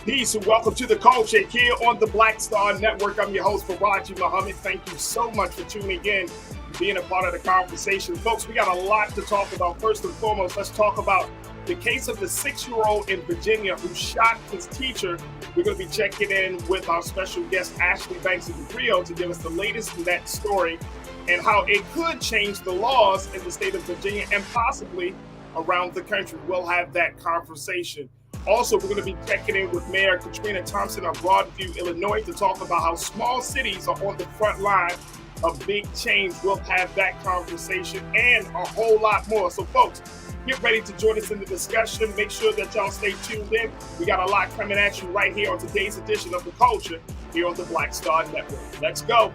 Peace and welcome to the culture here on the Black Star Network. I'm your host, Farajii. Thank you so much for tuning in, being a part of the conversation. Folks, we got a lot to talk about. First and foremost, let's talk about the case of the 6-year-old in Virginia who shot his teacher. We're going to be checking in with our special guest, Ashley Banks of the Rio, to give us the latest in that story and how it could change the laws in the state of Virginia and possibly around the country. We'll have that conversation. Also, we're going to be checking in with Mayor Katrina Thompson of Broadview, Illinois, to talk about how small cities are on the front line of big change. We'll have that conversation and a whole lot more. So, folks, get ready to join us in the discussion. Make sure that y'all stay tuned in. We got a lot coming at you right here on today's edition of The Culture here on the Black Star Network. Let's go.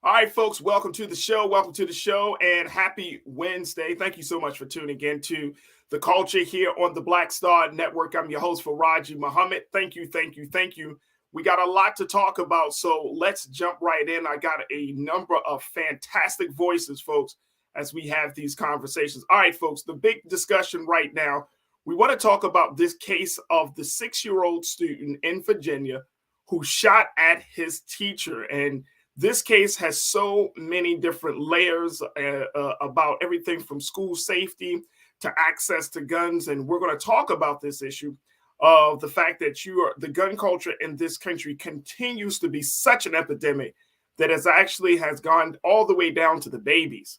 All right, folks, welcome to the show. Welcome to the show and happy Wednesday. Thank you so much for tuning in to The Culture here on the Black Star Network. I'm your host, Farajii Muhammad. Thank you. We got a lot to talk about, so let's jump right in. I got a number of fantastic voices, folks, as we have these conversations. All right, folks, the big discussion right now, we want to talk about this case of the 6-year-old student in Virginia who shot at his teacher. And this case has so many different layers about everything from school safety to access to guns. And we're going to talk about this issue of the fact that the gun culture in this country continues to be such an epidemic that has gone all the way down to the babies.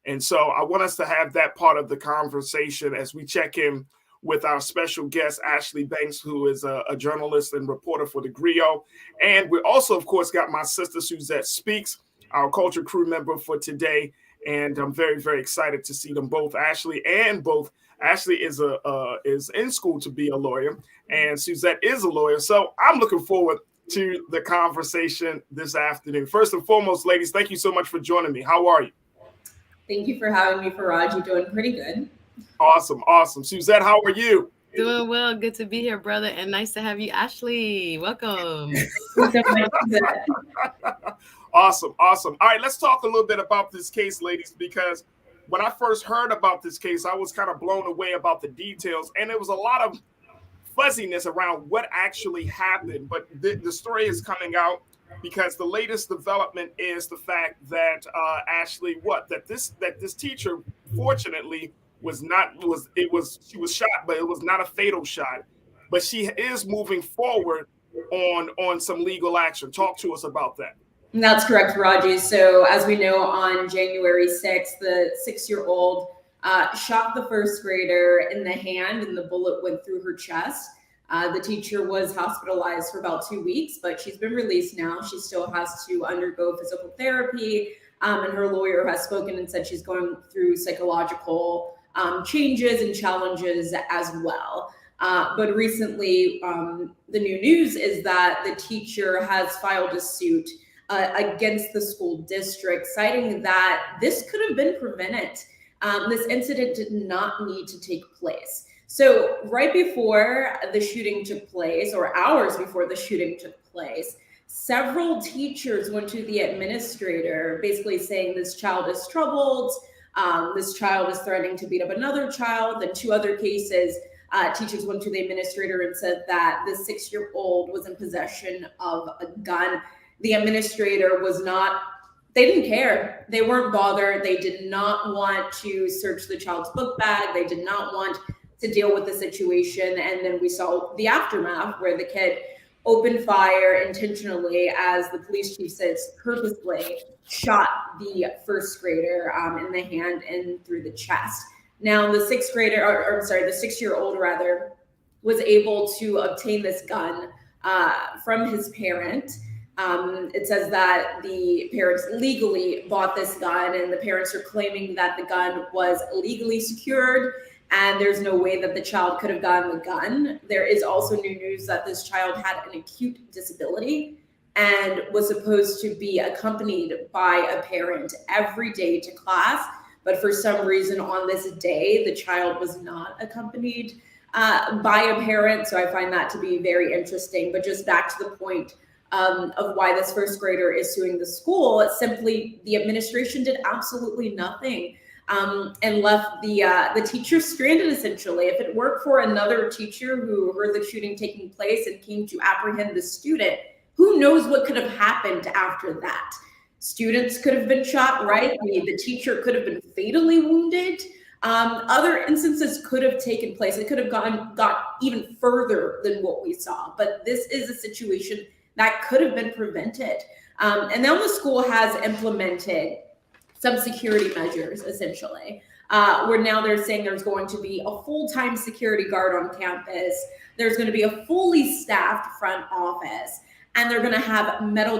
And so I want us to have that part of the conversation as we check in with our special guest, Ashley Banks, who is a journalist and reporter for the Griot. And we also, of course, got my sister, Suzette Speaks, our culture crew member for today. And I'm very, very excited to see them both. Ashley is in school to be a lawyer, and Suzette is a lawyer. So I'm looking forward to the conversation this afternoon. First and foremost, ladies, thank you so much for joining me. How are you? Thank you for having me, Farajii. Doing pretty good. Awesome. Suzette, how are you? Doing well. Good to be here, brother. And nice to have you, Ashley. Welcome. Awesome. All right, let's talk a little bit about this case, ladies, because when I first heard about this case, I was kind of blown away about the details. And there was a lot of fuzziness around what actually happened. But the story is coming out because the latest development is the fact that Ashley, that this teacher, fortunately, she was shot, but it was not a fatal shot. But she is moving forward on some legal action. Talk to us about that. That's correct, Farajii. So as we know, on January 6th, the 6-year-old shot the first grader in the hand, and the bullet went through her chest. The teacher was hospitalized for about 2 weeks, but she's been released now. She still has to undergo physical therapy, and her lawyer has spoken and said she's going through psychological changes and challenges as well. But recently, the new news is that the teacher has filed a suit against the school district, citing that this could have been prevented. This incident did not need to take place. So right before the shooting took place, or hours before the shooting took place, several teachers went to the administrator basically saying this child is troubled. This child is threatening to beat up another child. In 2 other cases, teachers went to the administrator and said that the 6-year-old was in possession of a gun. The administrator they didn't care. They weren't bothered. They did not want to search the child's book bag. They did not want to deal with the situation. And then we saw the aftermath where the kid opened fire intentionally, as the police chief says, purposely shot the first grader in the hand and through the chest. Now, the 6-year-old was able to obtain this gun from his parent. It says that the parents legally bought this gun, and the parents are claiming that the gun was legally secured and there's no way that the child could have gotten the gun. There is also new news that this child had an acute disability, and was supposed to be accompanied by a parent every day to class. But for some reason on this day, the child was not accompanied by a parent. So I find that to be very interesting. But just back to the point of why this first grader is suing the school, it's simply the administration did absolutely nothing and left the teacher stranded, essentially. If it worked for another teacher who heard the shooting taking place and came to apprehend the student, who knows what could have happened after that? Students could have been shot, right? The teacher could have been fatally wounded. Other instances could have taken place. It could have got even further than what we saw. But this is a situation that could have been prevented. And now the school has implemented some security measures, essentially, where now they're saying there's going to be a full-time security guard on campus. There's going to be a fully staffed front office, and they're going to have metal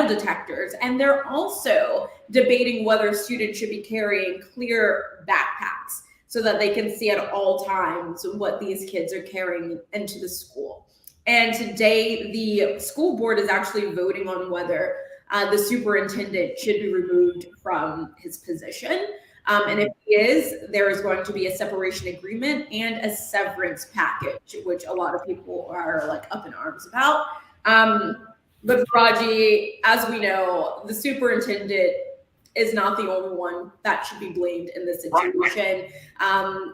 detectors. And they're also debating whether students should be carrying clear backpacks so that they can see at all times what these kids are carrying into the school. And today, the school board is actually voting on whether the superintendent should be removed from his position. And if he is, there is going to be a separation agreement and a severance package, which a lot of people are like up in arms about. But Farajii, as we know, the superintendent is not the only one that should be blamed in this situation.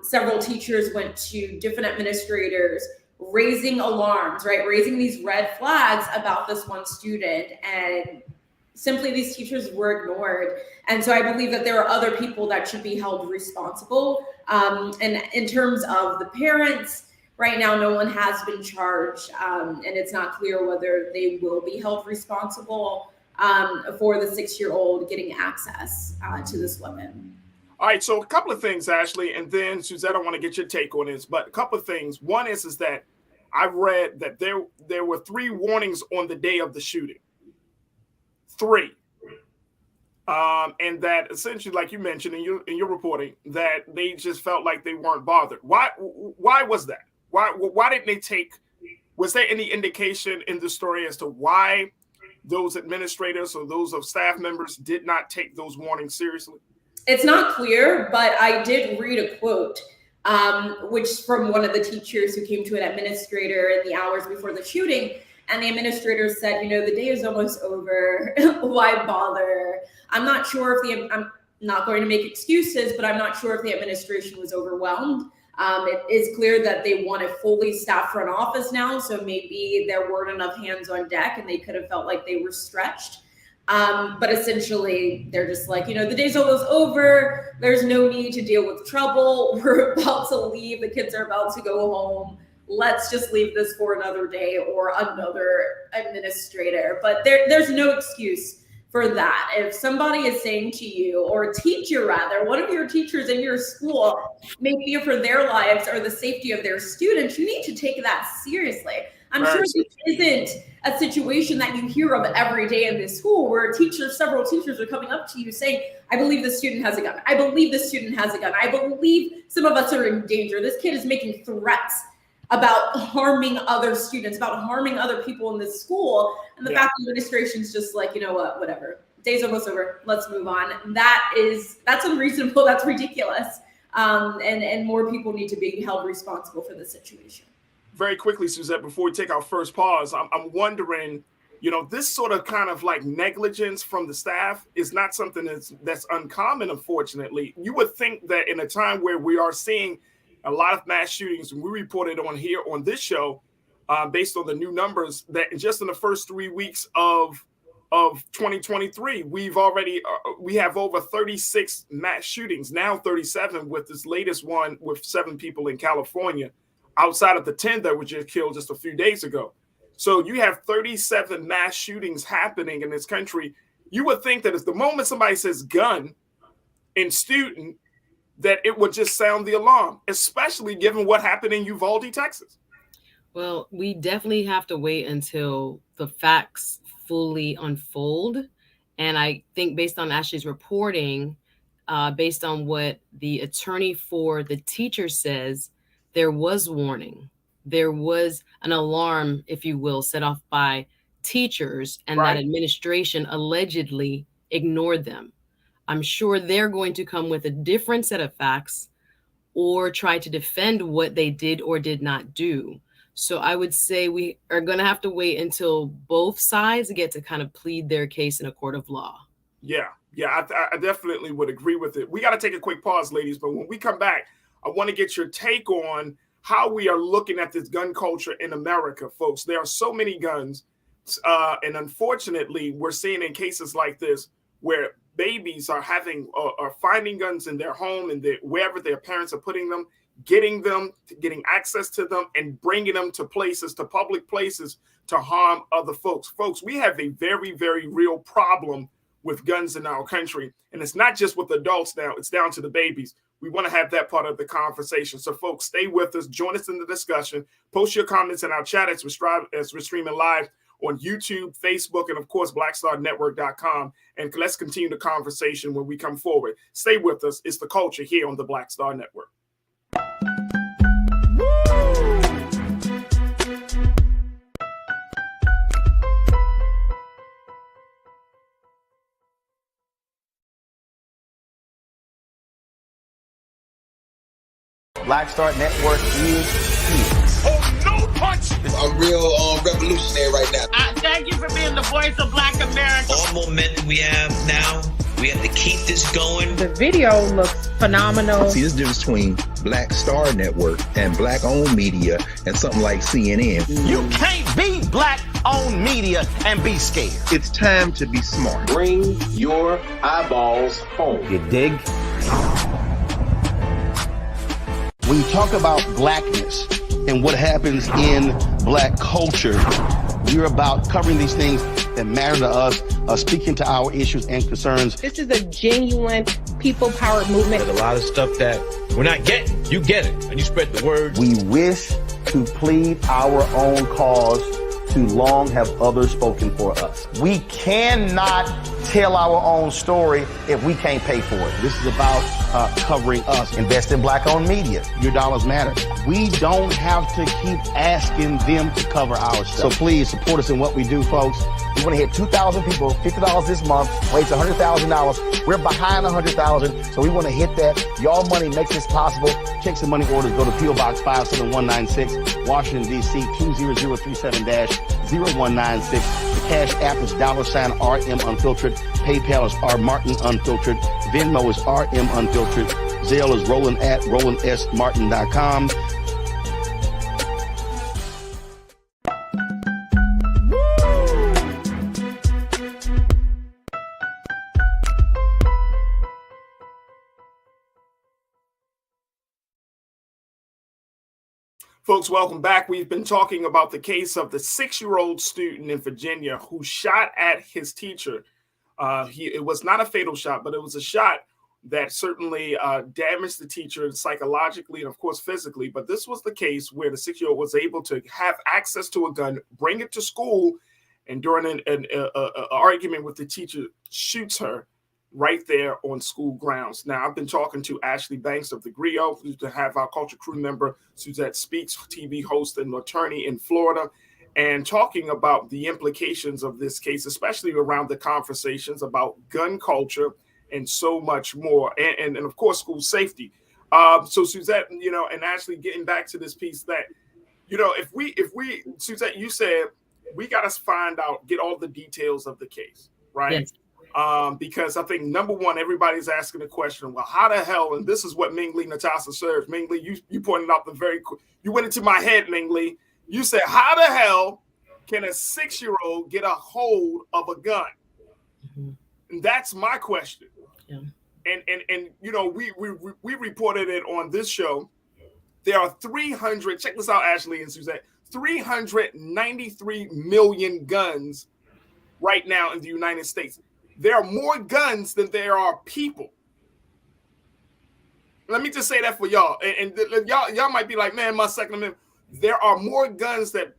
Several teachers went to different administrators raising alarms, right? Raising these red flags about this one student, and simply these teachers were ignored. And so I believe that there are other people that should be held responsible. And in terms of the parents, right now, no one has been charged, and it's not clear whether they will be held responsible for the 6-year-old getting access to this weapon. All right, so a couple of things, Ashley, and then Suzette, I want to get your take on this, but a couple of things. One is that I've read that there were 3 warnings on the day of the shooting. 3. And that essentially, like you mentioned in your reporting, that they just felt like they weren't bothered. Why was that? Why didn't they take? Was there any indication in the story as to why those administrators or those of staff members did not take those warnings seriously? It's not clear, but I did read a quote, which from one of the teachers who came to an administrator in the hours before the shooting. And the administrator said, the day is almost over. Why bother? I'm not sure if I'm not going to make excuses, but I'm not sure if the administration was overwhelmed. It is clear that they want a fully staffed front office now. So maybe there weren't enough hands on deck and they could have felt like they were stretched. But essentially, they're just like, the day's almost over. There's no need to deal with trouble. We're about to leave. The kids are about to go home. Let's just leave this for another day or another administrator. But there's no excuse for that. If somebody is saying to you, or a teacher rather, one of your teachers in your school may fear for their lives or the safety of their students, you need to take that seriously. I'm sure this isn't a situation that you hear of every day in this school where several teachers are coming up to you saying, I believe this student has a gun. I believe this student has a gun. I believe some of us are in danger. This kid is making threats about harming other students, about harming other people in this school. And the fact the administration's just like, whatever. Day's almost over. Let's move on. That's unreasonable. That's ridiculous. And more people need to be held responsible for this situation. Very quickly, Suzette, before we take our first pause, I'm wondering, this sort of kind of like negligence from the staff is not something that's uncommon, unfortunately. You would think that in a time where we are seeing a lot of mass shootings, and we reported on here on this show, based on the new numbers, that just in the first 3 weeks of 2023, we have over 36 mass shootings, now 37 with this latest one with 7 people in California, outside of the 10 that were just killed just a few days ago. So you have 37 mass shootings happening in this country. You would think that at the moment somebody says gun and student, that it would just sound the alarm, especially given what happened in Uvalde, Texas. Well, we definitely have to wait until the facts fully unfold. And I think based on Ashley's reporting, based on what the attorney for the teacher says, there was warning. There was an alarm, if you will, set off by teachers and Right. that administration allegedly ignored them. I'm sure they're going to come with a different set of facts or try to defend what they did or did not do. So I would say we are going to have to wait until both sides get to kind of plead their case in a court of law. Yeah, I definitely would agree with it. We got to take a quick pause, ladies, but when we come back, I want to get your take on how we are looking at this gun culture in America, folks. There are so many guns, and unfortunately, we're seeing in cases like this where babies are finding guns in their home and wherever their parents are putting them, getting access to them, and bringing them to public places to harm other folks. Folks, we have a very, very real problem with guns in our country. And it's not just with adults now, it's down to the babies. We want to have that part of the conversation. So folks, stay with us, join us in the discussion, post your comments in our chat as we're streaming live on YouTube, Facebook, and of course, blackstarnetwork.com. And let's continue the conversation when we come forward. Stay with us. It's The Culture here on the Black Star Network. Black Star Network is here. Oh, no punch! I'm real revolutionary right now. Thank you for being the voice of Black America. All momentum we have now, we have to keep this going. The video looks phenomenal. See, there's a difference between Black Star Network and black-owned media and something like CNN. You can't be black-owned media and be scared. It's time to be smart. Bring your eyeballs home. You dig? When you talk about blackness and what happens in black culture, you're about covering these things that matter to us, speaking to our issues and concerns. This is a genuine people-powered movement. There's a lot of stuff that we're not getting. You get it, and you spread the word. We wish to plead our own cause. Too long have others spoken for us. We cannot tell our own story if we can't pay for it. This is about covering us. Invest in black-owned media. Your dollars matter. We don't have to keep asking them to cover our stuff. So please support us in what we do, folks. We want to hit 2,000 people, $50 this month, raise $100,000. We're behind 100,000, so we want to hit that. Y'all money makes this possible. Check some money orders. Go to P.O. Box 57196, Washington, D.C. 20037-0196. The Cash App is $RM Unfiltered. PayPal is R Martin Unfiltered. Venmo is RM Unfiltered. Zelle is Roland at RolandSMartin.com. Folks, welcome back. We've been talking about the case of the 6-year-old student in Virginia who shot at his teacher. It was not a fatal shot, but it was a shot that certainly damaged the teacher psychologically and, of course, physically. But this was the case where the 6-year-old was able to have access to a gun, bring it to school, and during an argument with the teacher, shoots her right there on school grounds. Now, I've been talking to Ashley Banks of the Griot, who's to have our culture crew member, Suzette Speaks, TV host and attorney in Florida, and talking about the implications of this case, especially around the conversations about gun culture and so much more, and of course, school safety. So Suzette, and Ashley, getting back to this piece that, if we, Suzette, you said we got to get all the details of the case, right? Yes. Because I think, number one, everybody's asking the question, well, how the hell, and this is what Ming Lee Natasha serves. Ming Lee, you pointed out you went into my head, Ming Lee. You said, how the hell can a 6-year-old get a hold of a gun? Mm-hmm. And that's my question. Yeah. And we reported it on this show. There are 300, check this out, Ashley and Suzette, 393 million guns right now in the United States. There are more guns than there are people. Let me just say that for y'all. And y'all might be like, man, my Second Amendment. There are more guns that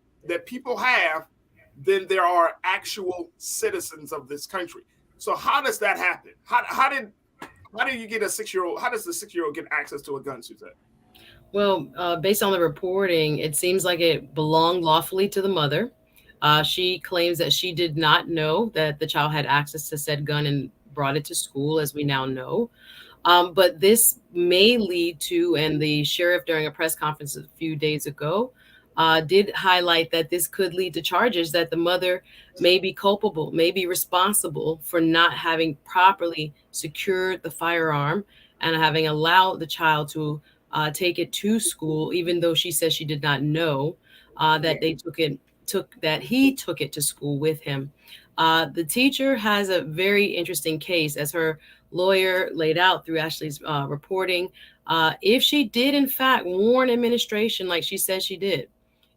people have than there are actual citizens of this country. So how does that happen? How do you get a 6-year-old? How does the 6-year-old get access to a gun, Suzette? Well, based on the reporting, it seems like it belonged lawfully to the mother. She claims that she did not know that the child had access to said gun and brought it to school, as we now know. But this may lead to, and the sheriff during a press conference a few days ago did highlight that this could lead to charges that the mother may be culpable, may be responsible for not having properly secured the firearm and having allowed the child to take it to school, even though she says she did not know that he took it to school with him. The teacher has a very interesting case, as her lawyer laid out through Ashley's reporting. If she did, in fact, warn administration like she said she did,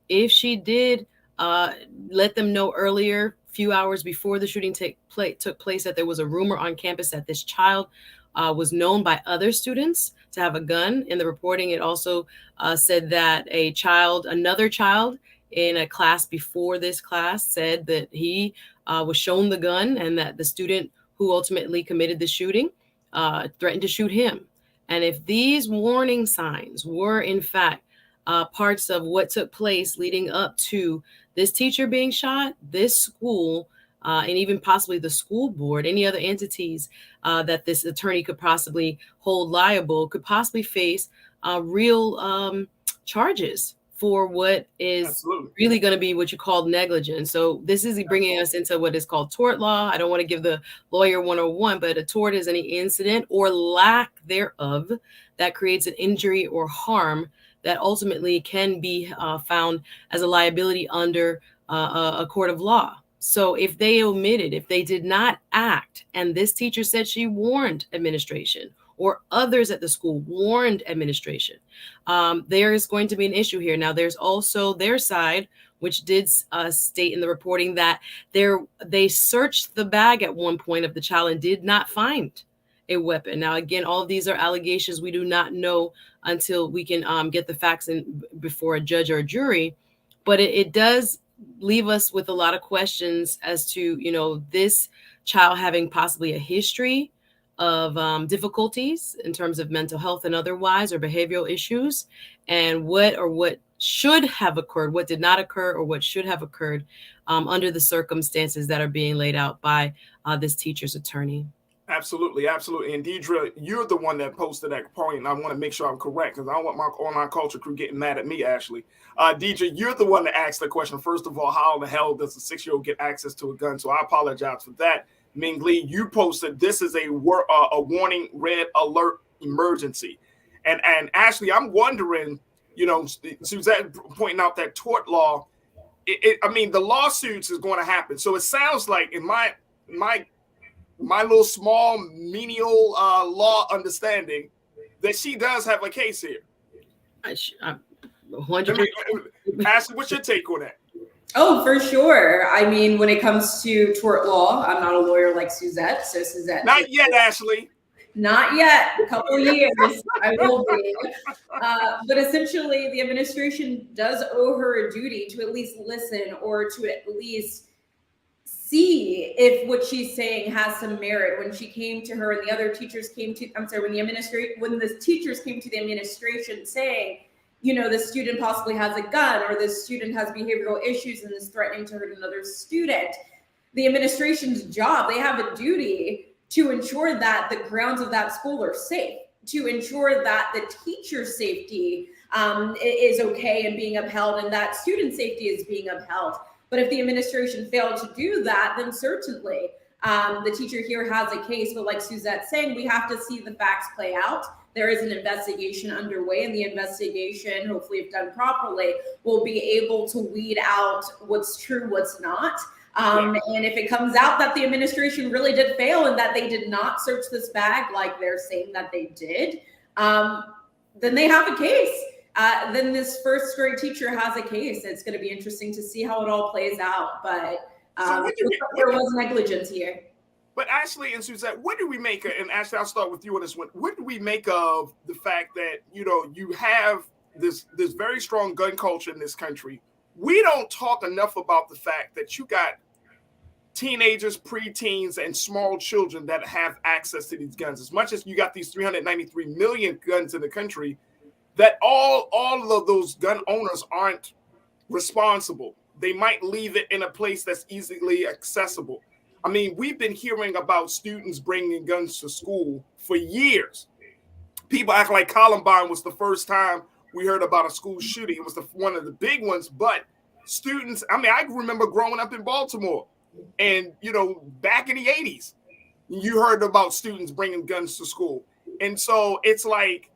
if she did let them know earlier, few hours before the shooting took place, that there was a rumor on campus that this child was known by other students to have a gun. In the reporting, it also said that another child in a class before this class said that he was shown the gun, and that the student who ultimately committed the shooting threatened to shoot him. And if these warning signs were in fact parts of what took place leading up to this teacher being shot, this school, and even possibly the school board, any other entities that this attorney could possibly hold liable, could possibly face real charges for what is really going to be what you call negligence. So this is bringing us into what is called tort law. I don't want to give the lawyer 101, but a tort is any incident or lack thereof that creates an injury or harm that ultimately can be found as a liability under a court of law. So if they omitted, if they did not act, and this teacher said she warned administration, or others at the school warned administration, there is going to be an issue here. Now, there's also their side, which did state in the reporting that they searched the bag at one point of the child and did not find a weapon. Now, again, all of these are allegations. We do not know until we can get the facts in before a judge or a jury. But it does leave us with a lot of questions as to, this child having possibly a history of difficulties in terms of mental health and otherwise, or behavioral issues, and what should have occurred, what did not occur, or what should have occurred under the circumstances that are being laid out by this teacher's attorney. Absolutely, absolutely. And Deidre, you're the one that posted that point, and I want to make sure I'm correct, because I don't want my online culture crew getting mad at me, Ashley. Deidre, you're the one that asked the question. First of all, how in the hell does a 6-year-old get access to a gun? So I apologize for that. Ming Lee, you posted this is a warning red alert emergency. And Ashley, I'm wondering, Suzette pointing out that tort law, the lawsuits is going to happen. So it sounds like in my little small menial law understanding that she does have a case here. 100%. Ashley, what's your take on that? Oh, for sure. I mean, when it comes to tort law, I'm not a lawyer like Suzette. So Suzette. Not yet, Ashley. Not yet. A couple of years, I will be. But essentially, the administration does owe her a duty to at least listen, or to at least see if what she's saying has some merit. When she came to her and the other teachers came to, when the teachers came to the administration saying, the student possibly has a gun, or the student has behavioral issues and is threatening to hurt another student, the administration's job, they have a duty to ensure that the grounds of that school are safe, to ensure that the teacher's safety is okay and being upheld, and that student safety is being upheld. But if the administration failed to do that, then certainly the teacher here has a case. But like Suzette's saying, we have to see the facts play out. There is an investigation underway, and the investigation, hopefully if done properly, will be able to weed out what's true, what's not. And if it comes out that the administration really did fail and that they did not search this bag like they're saying that they did, then they have a case. Then this first grade teacher has a case. It's going to be interesting to see how it all plays out. But there was negligence here. But Ashley and Suzette, what do we make of, and Ashley, I'll start with you on this one. What do we make of the fact that, you have this very strong gun culture in this country? We don't talk enough about the fact that you got teenagers, preteens, and small children that have access to these guns. As much as you got these 393 million guns in the country, that all of those gun owners aren't responsible. they might leave it in a place that's easily accessible. I mean, we've been hearing about students bringing guns to school for years. People act like Columbine was the first time we heard about a school shooting. It was one of the big ones, but students, I mean, I remember growing up in Baltimore and, back in the 80s, you heard about students bringing guns to school. And so it's like,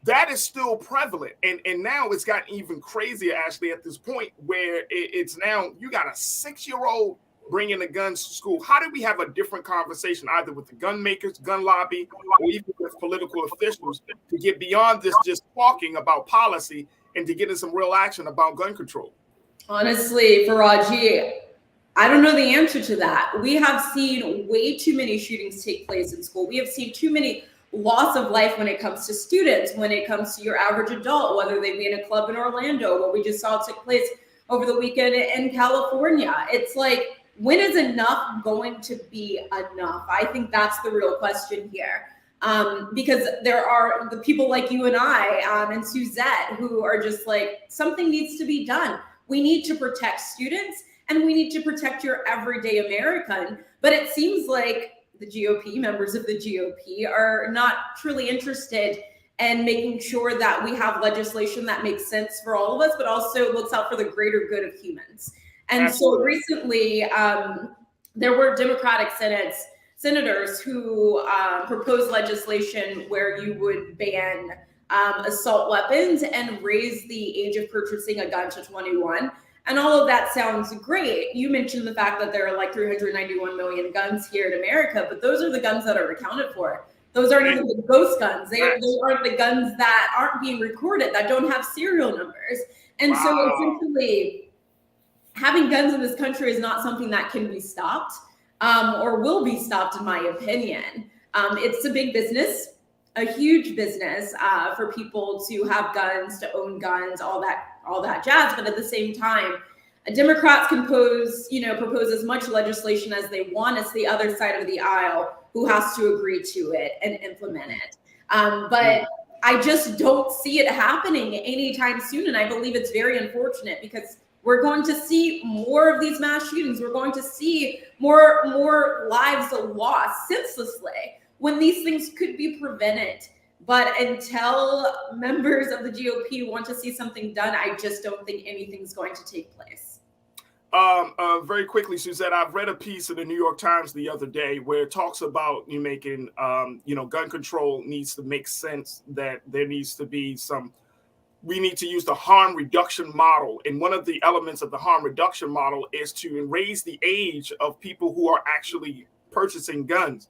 that is still prevalent. And now it's gotten even crazier, Ashley, at this point where it's now, you got a 6-year-old bringing the guns to school. How do we have a different conversation, either with the gun makers, gun lobby, or even with political officials, to get beyond this just talking about policy and to get in some real action about gun control? Honestly, Farajii, I don't know the answer to that. We have seen way too many shootings take place in school. We have seen too many loss of life when it comes to students, when it comes to your average adult, whether they be in a club in Orlando, what we just saw took place over the weekend in California. It's like, when is enough going to be enough? I think that's the real question here. Because there are the people like you and I and Suzette who are just like, something needs to be done. We need to protect students and we need to protect your everyday American. But it seems like the GOP, members of the GOP, are not truly interested in making sure that we have legislation that makes sense for all of us, but also looks out for the greater good of humans. And Absolutely. So recently, there were Democratic senators who proposed legislation where you would ban assault weapons and raise the age of purchasing a gun to 21. And all of that sounds great. You mentioned the fact that there are like 391 million guns here in America, but those are the guns that are accounted for. Those aren't even the ghost guns. They aren't the guns that aren't being recorded, that don't have serial numbers. And so essentially, having guns in this country is not something that can be stopped or will be stopped, in my opinion. It's a big business, a huge business for people to have guns, to own guns, all that jazz. But at the same time, Democrats can propose as much legislation as they want. It's the other side of the aisle who has to agree to it and implement it. But I just don't see it happening anytime soon. And I believe it's very unfortunate because we're going to see more of these mass shootings. We're going to see more lives lost senselessly when these things could be prevented. But until members of the GOP want to see something done, I just don't think anything's going to take place. Very quickly, Suzette, I've read a piece in the New York Times the other day where it talks about you making, gun control needs to make sense, that there needs to be we need to use the harm reduction model. And one of the elements of the harm reduction model is to raise the age of people who are actually purchasing guns.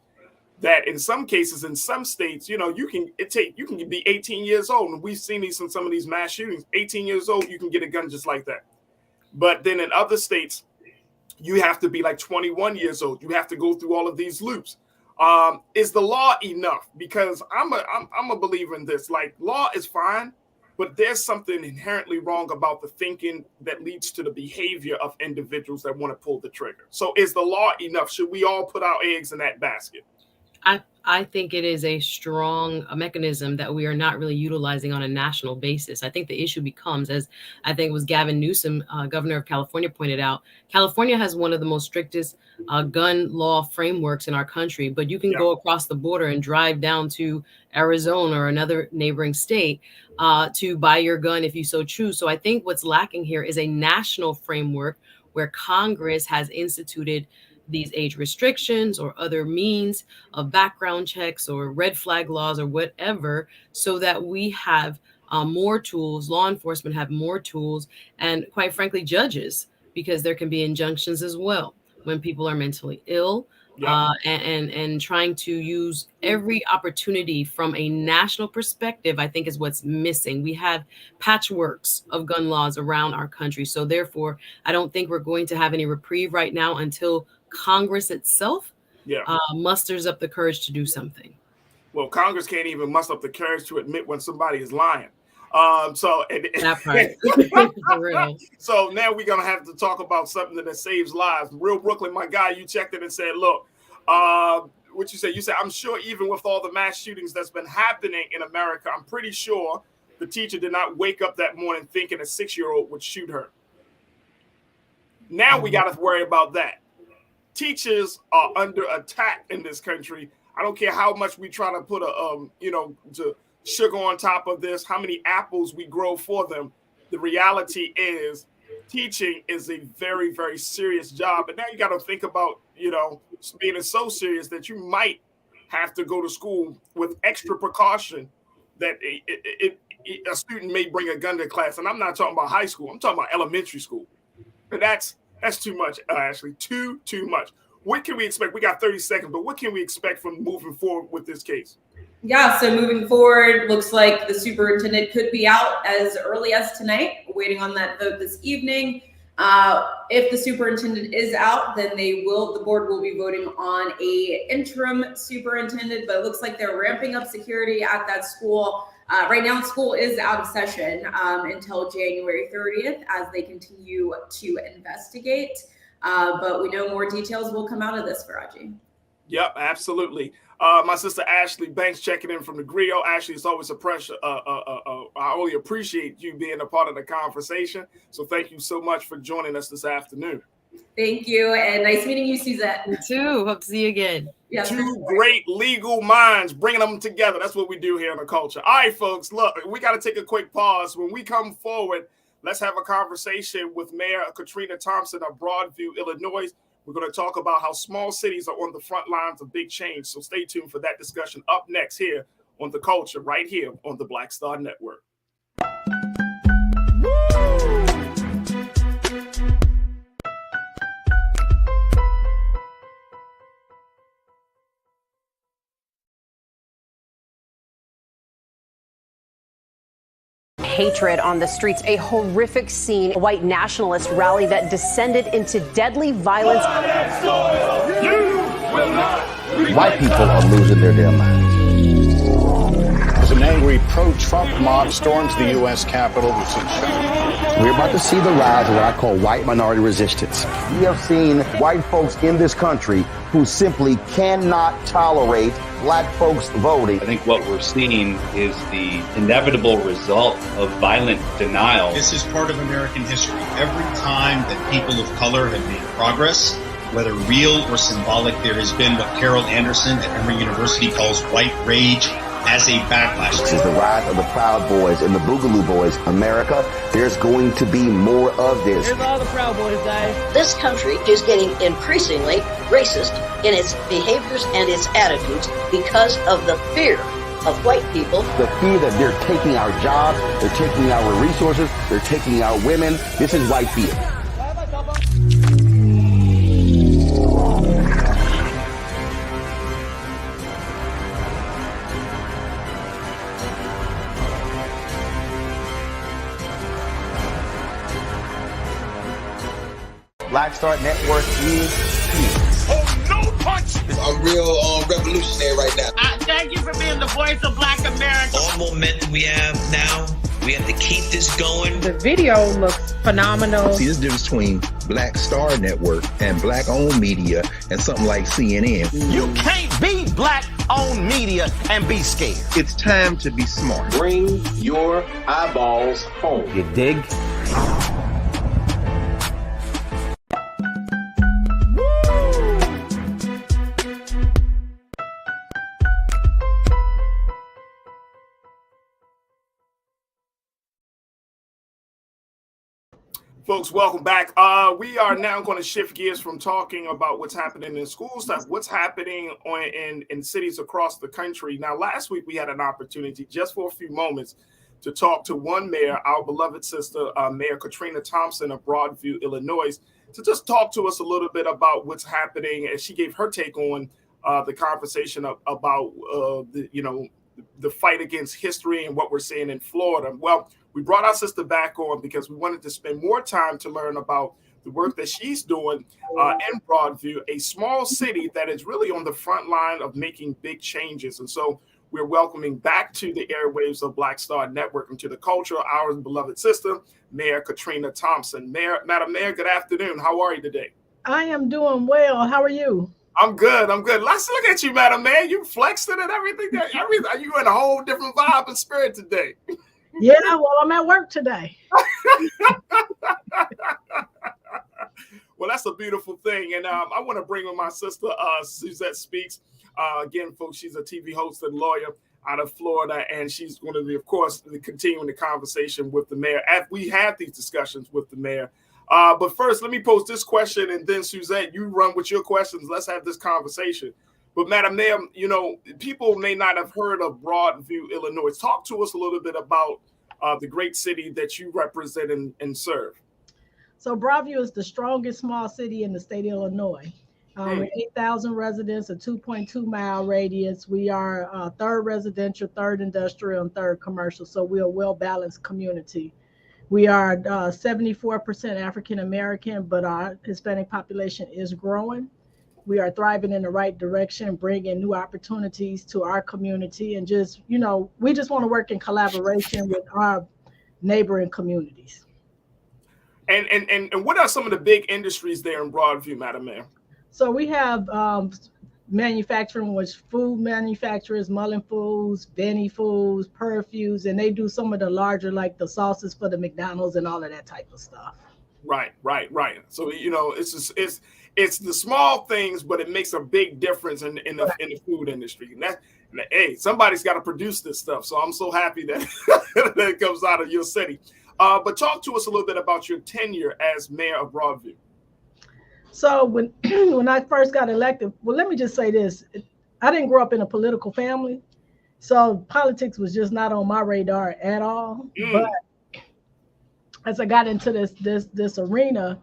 That in some cases, in some states, you can be 18 years old. And we've seen these in some of these mass shootings. 18 years old, you can get a gun just like that. But then in other states, you have to be like 21 years old. You have to go through all of these loops. Is the law enough? Because I'm a believer in this. Like, law is fine, but there's something inherently wrong about the thinking that leads to the behavior of individuals that want to pull the trigger. So is the law enough? Should we all put our eggs in that basket? I think it is a strong mechanism that we are not really utilizing on a national basis. I think the issue becomes, as I think it was Gavin Newsom, governor of California, pointed out, California has one of the most strictest gun law frameworks in our country, but you can go across the border and drive down to Arizona or another neighboring state to buy your gun if you so choose. So I think what's lacking here is a national framework where Congress has instituted these age restrictions or other means of background checks or red flag laws or whatever, so that we have more tools, law enforcement have more tools, and quite frankly, judges, because there can be injunctions as well when people are mentally ill. And trying to use every opportunity from a national perspective, I think, is what's missing. We have patchworks of gun laws around our country. So therefore, I don't think we're going to have any reprieve right now until Congress itself musters up the courage to do something. Well, Congress can't even muster up the courage to admit when somebody is lying. That part. For real. So now we're going to have to talk about something that saves lives. Real Brooklyn, my guy, you checked it and said, look, what you said? You said, I'm sure even with all the mass shootings that's been happening in America, I'm pretty sure the teacher did not wake up that morning thinking a 6-year-old would shoot her. Now we got to worry about that. Teachers are under attack in this country. I don't care how much we try to put to sugar on top of this, how many apples we grow for them. The reality is teaching is a very, very serious job. And now you got to think about, being so serious that you might have to go to school with extra precaution that a student may bring a gun to class. And I'm not talking about high school. I'm talking about elementary school. And that's too much, Ashley. Too much. What can we expect? We got 30 seconds, but what can we expect from moving forward with this case? Yeah, so moving forward, looks like the superintendent could be out as early as tonight. We're waiting on that vote this evening. If the superintendent is out, then the board will be voting on a interim superintendent, but it looks like they're ramping up security at that school. Right now, school is out of session until January 30th as they continue to investigate. But we know more details will come out of this, Farajii. Yep, absolutely. My sister Ashley Banks checking in from the Griot. Ashley, it's always a pressure. I only appreciate you being a part of the conversation. So thank you so much for joining us this afternoon. Thank you, and nice meeting you, Suzette. You too. Hope to see you again. Yes, Two great legal minds, bringing them together. That's what we do here in the culture. All right, folks, look, we got to take a quick pause. When we come forward, let's have a conversation with Mayor Katrina Thompson of Broadview, Illinois. We're going to talk about how small cities are on the front lines of big change. So stay tuned for that discussion up next here on The Culture, right here on the Black Star Network. Hatred on the streets, a horrific scene, a white nationalist rally that descended into deadly violence. White people are losing their damn minds. As an angry pro-Trump mob storms the U.S. Capitol, we're about to see the rise of what I call white minority resistance. We have seen white folks in this country who simply cannot tolerate black folks voting. I think what we're seeing is the inevitable result of violent denial. This is part of American history. Every time that people of color have made progress, whether real or symbolic, there has been what Carol Anderson at Emory University calls white rage as a backlash. This is the rise of the Proud Boys and the Boogaloo Boys. America, there's going to be more of this. Here's all the Proud Boys, guys. This country is getting increasingly racist in its behaviors and its attitudes because of the fear of white people. The fear that they're taking our jobs, they're taking our resources, they're taking our women. This is white fear. Black Star Network is here. Oh, no punch! I'm real revolutionary right now. Thank you for being the voice of Black America. All momentum we have now, we have to keep this going. The video looks phenomenal. See, there's a difference between Black Star Network and black-owned media and something like CNN. You can't be black-owned media and be scared. It's time to be smart. Bring your eyeballs home. You dig? Folks, welcome back. We are now going to shift gears from talking about what's happening in schools to what's happening in cities across the country. Now, last week we had an opportunity just for a few moments to talk to one mayor, our beloved sister, Mayor Katrina Thompson of Broadview, Illinois, to just talk to us a little bit about what's happening. And she gave her take on the conversation about the fight against history and what we're seeing in Florida. Well, we brought our sister back on because we wanted to spend more time to learn about the work that she's doing in Broadview, a small city that is really on the front line of making big changes. And so we're welcoming back to the airwaves of Black Star Network and to the culture, our beloved sister, Mayor Katrina Thompson. Madam Mayor, good afternoon. How are you today? I am doing well. How are you? I'm good. Let's look at you, Madam Mayor. You flexed it and everything. You in a whole different vibe and spirit today. Yeah, well, I'm at work today. that's a beautiful thing. And I want to bring in my sister, Suzette Speaks. Again, folks, she's a TV host and lawyer out of Florida, and she's going to be, of course, continuing the conversation with the mayor as we have these discussions with the mayor. But first, let me pose this question, and then Suzette, you run with your questions. Let's have this conversation. But Madam Mayor, you know, people may not have heard of Broadview, Illinois. Talk to us a little bit about the great city that you represent and serve. So Broadview is the strongest small city in the state of Illinois. With 8,000 residents, a 2.2-mile radius. We are third residential, third industrial, and third commercial. So we're a well-balanced community. We are 74% African American, but our Hispanic population is growing. We are thriving in the right direction, bringing new opportunities to our community, and just, you know, we just want to work in collaboration with our neighboring communities. And what are some of the big industries there in Broadview, Madam Mayor? So we have manufacturing, which food manufacturers, Mullen Foods, Benny Foods, Perfumes, and they do some of the larger, like the sauces for the McDonald's and all of that type of stuff. Right. So, you know, it's the small things, but it makes a big difference in the food industry. And that, hey, somebody's got to produce this stuff. So I'm so happy that that it comes out of your city. But talk to us a little bit about your tenure as mayor of Broadview. So when I first got elected, well, let me just say this. I didn't grow up in a political family, so politics was just not on my radar at all. But as I got into this arena,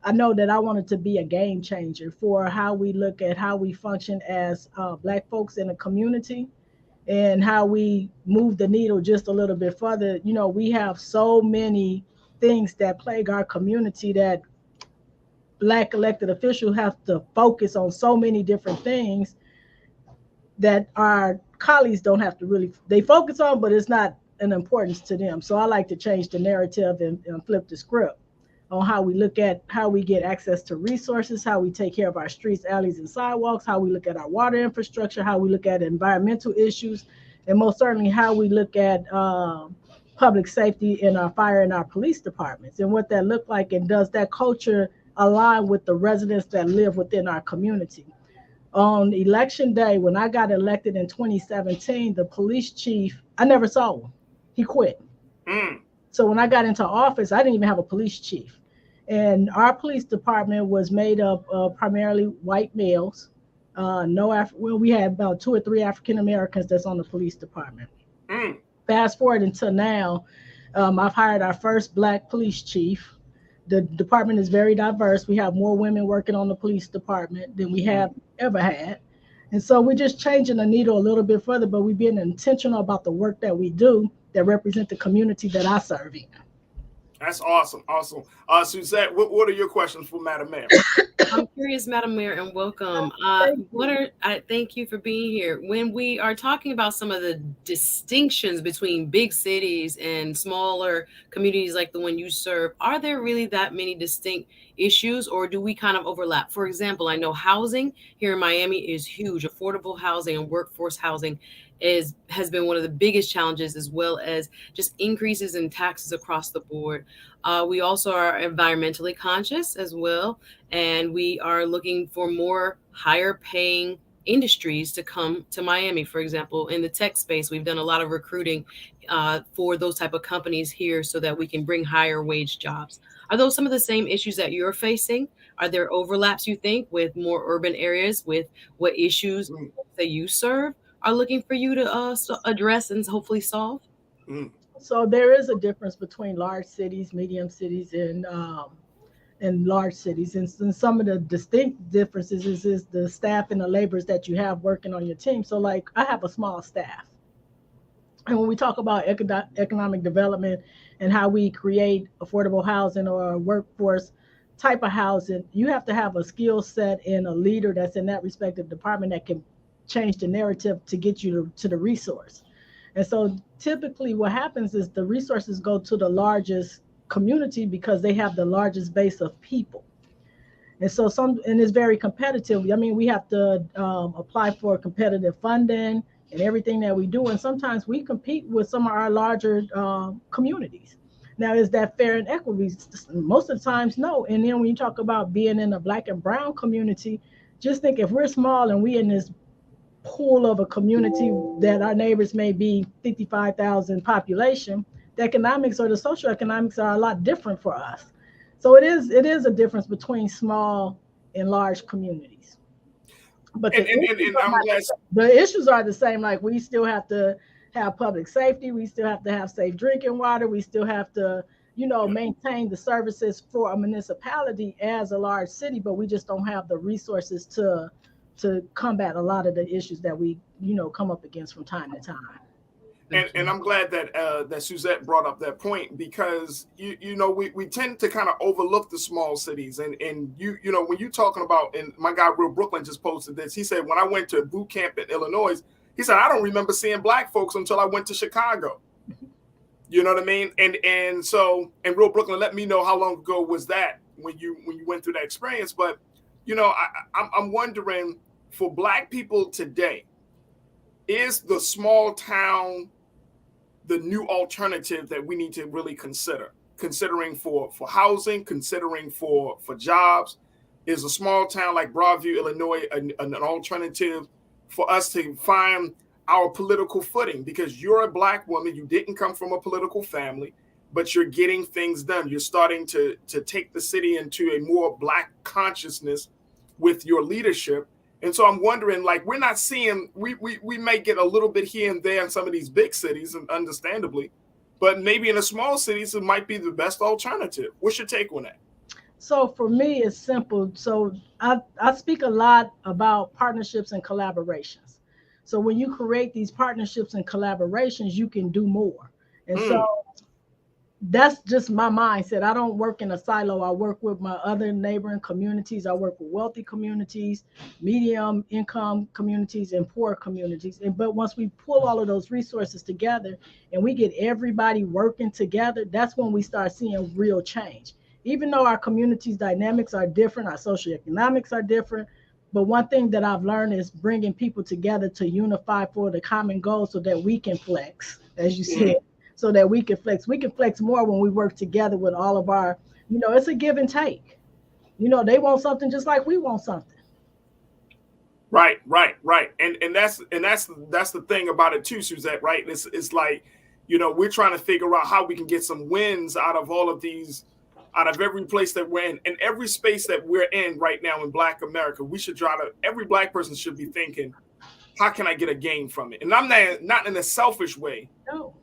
I know that I wanted to be a game changer for how we look at how we function as Black folks in the community and how we move the needle just a little bit further. You know, we have so many things that plague our community that Black elected officials have to focus on so many different things that our colleagues don't have to really, they focus on, but it's not an importance to them. So I like to change the narrative and flip the script on how we look at how we get access to resources, how we take care of our streets, alleys, and sidewalks, how we look at our water infrastructure, how we look at environmental issues, and most certainly how we look at public safety in our fire and our police departments, and what that look like, and does that culture align with the residents that live within our community. On election day, when I got elected in 2017, the police chief, I never saw him. He quit. So when I got into office, I didn't even have a police chief. And our police department was made up of primarily white males. We had about 2 or 3 African Americans that's on the police department. Fast forward until now, I've hired our first Black police chief. The department is very diverse. We have more women working on the police department than we have ever had. And so we're just changing the needle a little bit further, but we're being intentional about the work that we do that represent the community that I serve in. That's awesome. Suzette, what are your questions for Madam Mayor? I'm curious, Madam Mayor, and welcome. Thank you for being here. When we are talking about some of the distinctions between big cities and smaller communities like the one you serve, are there really that many distinct issues, or do we kind of overlap? For example, I know housing here in Miami is huge. Affordable housing and workforce housing has been one of the biggest challenges, as well as just increases in taxes across the board. We also are environmentally conscious as well, and we are looking for more higher paying industries to come to Miami. For example, in the tech space, we've done a lot of recruiting for those type of companies here so that we can bring higher wage jobs. Are those some of the same issues that you're facing? Are there overlaps, you think, with more urban areas, with what issues that you serve are looking for you to address and hopefully solve? So there is a difference between large cities, medium cities, and large cities. And some of the distinct differences is the staff and the laborers that you have working on your team. So like I have a small staff. And when we talk about economic development and how we create affordable housing or a workforce type of housing, you have to have a skill set and a leader that's in that respective department that can change the narrative to get you to the resource. And so typically what happens is the resources go to the largest community because they have the largest base of people. And so it's very competitive. I mean, we have to apply for competitive funding and everything that we do. And sometimes we compete with some of our larger communities. Now, is that fair and equity? Most of the times, no. And then when you talk about being in a Black and brown community, just think if we're small and we in this pool of a community that our neighbors may be 55,000 population, the economics or the socioeconomics are a lot different for us. So it is a difference between small and large communities. But the issues are the same. Like, we still have to have public safety. We still have to have safe drinking water. We still have to, maintain the services for a municipality as a large city, but we just don't have the resources to combat a lot of the issues that we, come up against from time to time. And I'm glad that Suzette brought up that point, because we tend to kind of overlook the small cities, and when you're talking about, and my guy Real Brooklyn just posted this. He said, when I went to boot camp in Illinois, he said, I don't remember seeing Black folks until I went to Chicago. You know what I mean? And Real Brooklyn, let me know how long ago was that when you went through that experience. But I'm wondering, for Black people today, is the small town the new alternative that we need to really considering for housing, considering for jobs? Is a small town like Broadview, Illinois, an alternative for us to find our political footing? Because you're a Black woman, you didn't come from a political family, but you're getting things done. You're starting to take the city into a more Black consciousness with your leadership. And so I'm wondering, like, we're not seeing, we may get a little bit here and there in some of these big cities, and understandably, but maybe in the small cities, it might be the best alternative. What's your take on that? So for me, it's simple. So I speak a lot about partnerships and collaborations. So when you create these partnerships and collaborations, you can do more. And so that's just my mindset. I don't work in a silo. I work with my other neighboring communities. I work with wealthy communities, medium income communities, and poor communities. But once we pull all of those resources together and we get everybody working together, that's when we start seeing real change. Even though our communities' dynamics are different, our socioeconomics are different, but one thing that I've learned is bringing people together to unify for the common goal so that we can flex, as you said. So that we can flex. We can flex more when we work together with all of our, it's a give and take. They want something just like we want something. Right. And that's the thing about it too, Suzette, right? It's like, we're trying to figure out how we can get some wins out of all of these, out of every place that we're in, and every space that we're in right now in Black America. We should every Black person should be thinking, how can I get a gain from it? And I'm not in a selfish way. No.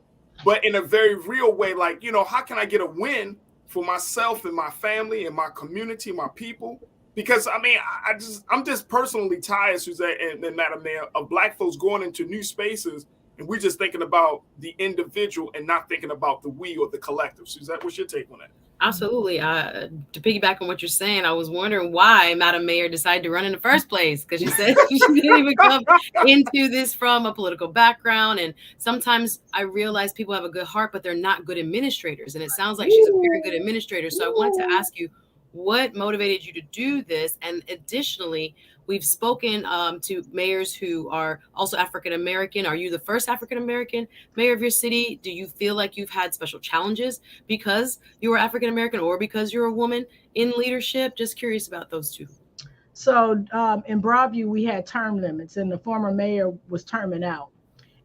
But in a very real way, like, how can I get a win for myself and my family and my community, my people? Because I'm just personally tired, Suzette and Madam Mayor, of Black folks going into new spaces and we're just thinking about the individual and not thinking about the we or the collective. Suzette, what's your take on that? Absolutely. To piggyback on what you're saying, I was wondering why Madam Mayor decided to run in the first place, because she said she didn't even come into this from a political background. And sometimes I realize people have a good heart, but they're not good administrators. And it sounds like she's a very good administrator. So I wanted to ask you, what motivated you to do this? And additionally, we've spoken to mayors who are also African-American. Are you the first African-American mayor of your city? Do you feel like you've had special challenges because you were African-American or because you're a woman in leadership? Just curious about those two. So in Broadview, we had term limits, and the former mayor was terming out.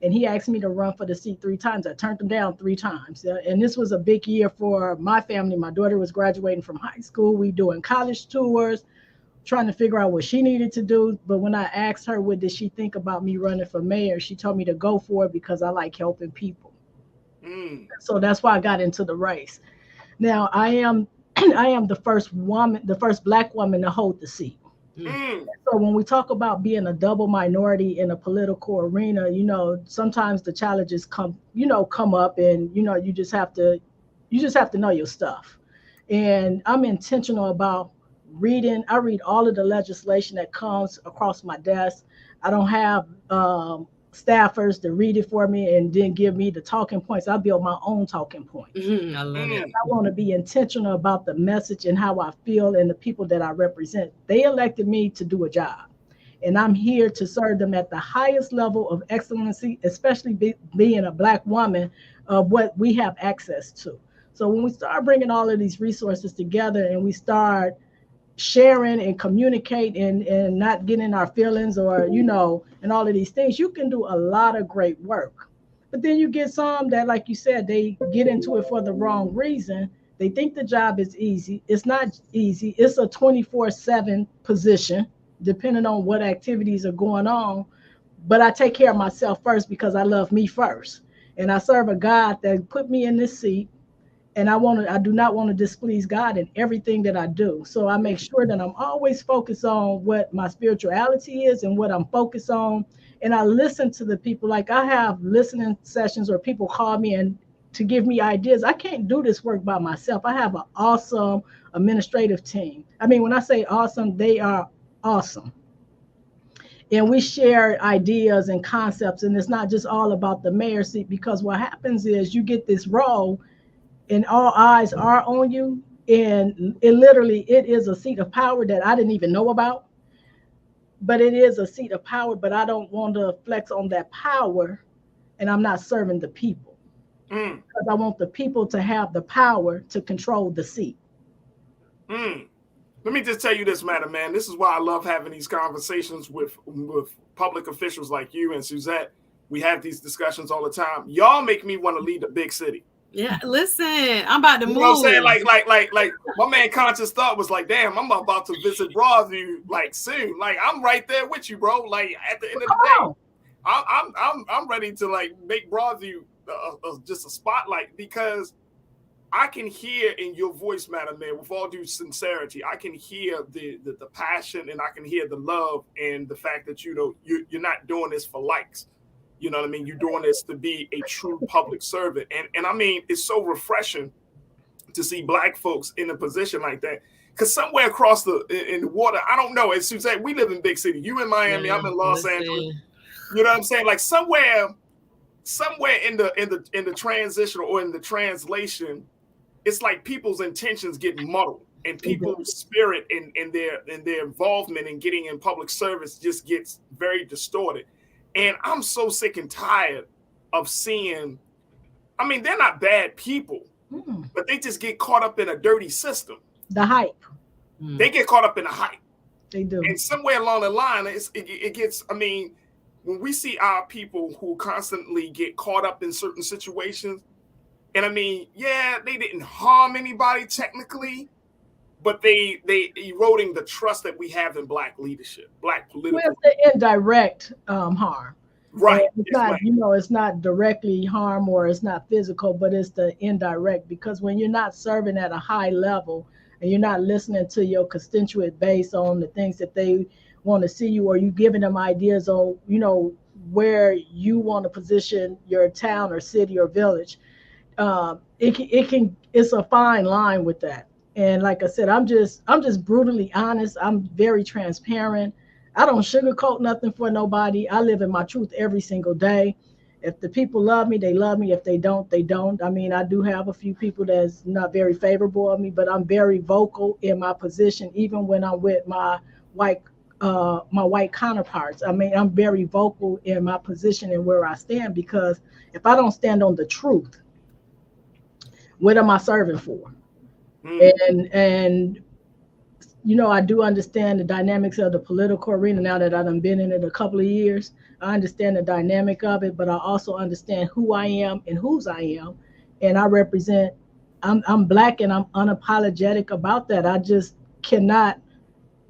And he asked me to run for the seat 3 times. I turned him down 3 times. And this was a big year for my family. My daughter was graduating from high school. We doing college tours, trying to figure out what she needed to do. But when I asked her, what did she think about me running for mayor? She told me to go for it because I like helping people. So that's why I got into the race. Now I am the first woman, the first Black woman to hold the seat. So when we talk about being a double minority in a political arena, sometimes the challenges come up, and you just have to know your stuff. And I'm intentional about reading. I read all of the legislation that comes across my desk. I don't have staffers to read it for me and then give me the talking points. I build my own talking points. I love it. I want to be intentional about the message and how I feel and the people that I represent. They elected me to do a job, and I'm here to serve them at the highest level of excellency, especially being a Black woman, of what we have access to. So when we start bringing all of these resources together and we start sharing and communicate and not getting in our feelings or, you know, and all of these things, you can do a lot of great work. But then you get some that, like you said, they get into it for the wrong reason. They think the job is easy. It's not easy. It's a 24/7 position, depending on what activities are going on. But I take care of myself first because I love me first. And I serve a God that put me in this seat. And I do not want to displease God in everything that I do. So I make sure that I'm always focused on what my spirituality is and what I'm focused on. And I listen to the people. Like I have listening sessions where people call me and to give me ideas. I can't do this work by myself. I have an awesome administrative team. I mean, when I say awesome, they are awesome. And we share ideas and concepts. And it's not just all about the mayor's seat, because what happens is you get this role and all eyes are on you, and it is a seat of power that I didn't even know about, but it is a seat of power. But I don't want to flex on that power, and I'm not serving the people because I want the people to have the power to control the seat. Let me just tell you this, Madam Man. This is why I love having these conversations with public officials like you and Suzette. We have these discussions all the time. Y'all make me want to leave the big city. Yeah, listen, I'm about to move. You know what I'm saying? Like my man Conscious Thought was like, damn, I'm about to visit Broadview like soon. Like I'm right there with you, bro. Like at the end of the day, I'm ready to like make Broadview just a spotlight, because I can hear in your voice, Madam Man, with all due sincerity, I can hear the passion, and I can hear the love, and the fact that you're not doing this for likes. You know what I mean? You're doing this to be a true public servant. And I mean, it's so refreshing to see Black folks in a position like that. Because somewhere across in the water, I don't know. As Suzette, we live in big city. You in Miami, I'm in Los Angeles. You know what I'm saying? Like somewhere in the transition or in the translation, it's like people's intentions get muddled, and people's spirit and their involvement in getting in public service just gets very distorted. And I'm so sick and tired of seeing, I mean, they're not bad people, but they just get caught up in a dirty system. The hype. They get caught up in the hype. They do. And somewhere along the line, it gets, I mean, when we see our people who constantly get caught up in certain situations, and I mean, yeah, they didn't harm anybody technically, but they eroding the trust that we have in Black leadership, Black political. Well, it's the indirect harm. Right. It's not, it's not directly harm or it's not physical, but it's the indirect, because when you're not serving at a high level and you're not listening to your constituent base on the things that they want to see you, or you giving them ideas on, where you want to position your town or city or village, it's a fine line with that. And like I said, I'm just brutally honest. I'm very transparent. I don't sugarcoat nothing for nobody. I live in my truth every single day. If the people love me, they love me. If they don't, they don't. I mean, I do have a few people that's not very favorable of me, but I'm very vocal in my position, even when I'm with my white counterparts. I mean, I'm very vocal in my position and where I stand, because if I don't stand on the truth, what am I serving for? And I do understand the dynamics of the political arena now that I've been in it a couple of years. I understand the dynamic of it, but I also understand who I am and whose I am. And I represent, I'm Black, and I'm unapologetic about that. I just cannot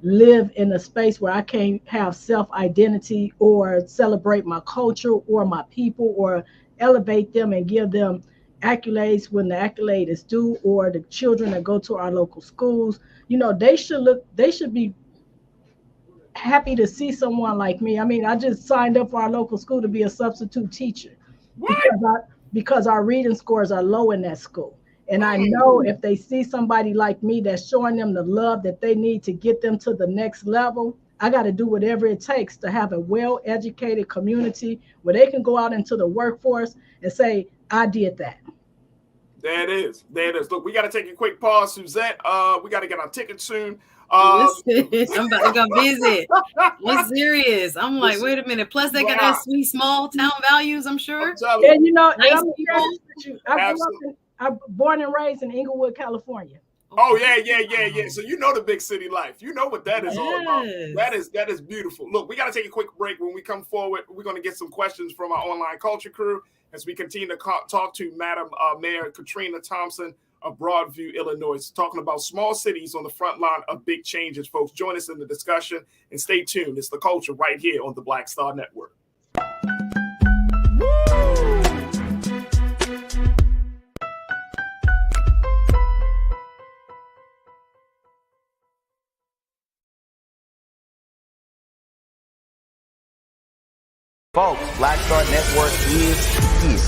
live in a space where I can't have self-identity or celebrate my culture or my people or elevate them and give them accolades when the accolade is due, or the children that go to our local schools, they should be happy to see someone like me. I mean, I just signed up for our local school to be a substitute teacher because our reading scores are low in that school. And I know if they see somebody like me that's showing them the love that they need to get them to the next level, I got to do whatever it takes to have a well-educated community where they can go out into the workforce and say, I did that. There it is. Look, we got to take a quick pause, Suzette. We got to get our ticket soon. Listen, I'm about to go visit. I'm serious. I'm like, wait a minute. Plus, they got that sweet small town values, I'm sure. And nice I'm born and raised in Inglewood, California. Oh yeah. So you know the big city life. You know what that is all about. That is beautiful. Look, we got to take a quick break. When we come forward, we're going to get some questions from our online culture crew as we continue to talk to Madam Mayor Katrina Thompson of Broadview, Illinois, talking about small cities on the front line of big changes. Folks, join us in the discussion and stay tuned. It's The Culture right here on the Black Star Network. Folks, Black Star Network is here.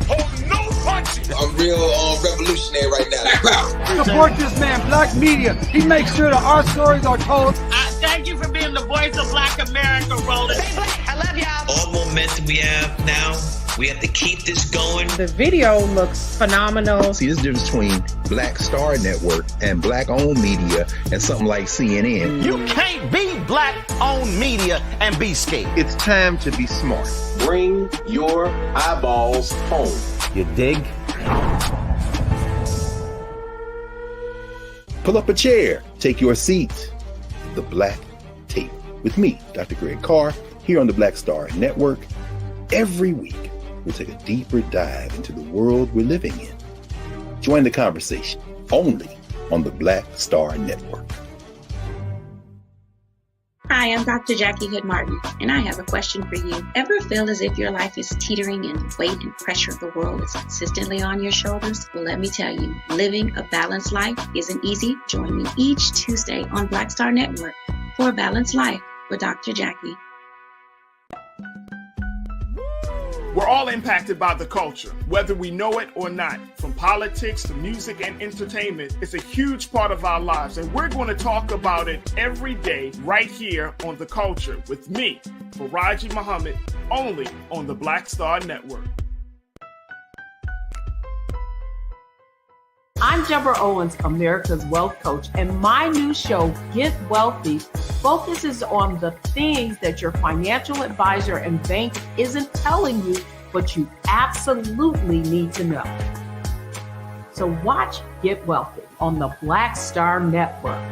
Oh, no punches! I'm real revolutionary right now. Support this man, Black Media. He makes sure that our stories are told. Thank you for being the voice of Black America, Roland. I love y'all. All momentum we have now. We have to keep this going. The video looks phenomenal. See, there's a difference between Black Star Network and Black-owned media and something like CNN. You can't be Black-owned media and be scared. It's time to be smart. Bring your eyeballs home. You dig? Pull up a chair. Take your seat. The Black Tape. With me, Dr. Greg Carr, here on the Black Star Network. Every week, we'll take a deeper dive into the world we're living in. Join the conversation only on the Black Star Network. Hi, I'm Dr. Jackie Hood-Martin, and I have a question for you. Ever feel as if your life is teetering and the weight and pressure of the world is consistently on your shoulders? Well, let me tell you, living a balanced life isn't easy. Join me each Tuesday on Black Star Network for A Balanced Life with Dr. Jackie. We're all impacted by the culture, whether we know it or not. From politics to music and entertainment, it's a huge part of our lives, and we're going to talk about it every day right here on The Culture with me, Farajii Muhammad, only on the Black Star Network. I'm Deborah Owens, America's Wealth Coach, and my new show, Get Wealthy, focuses on the things that your financial advisor and bank isn't telling you, but you absolutely need to know. So watch Get Wealthy on the Black Star Network.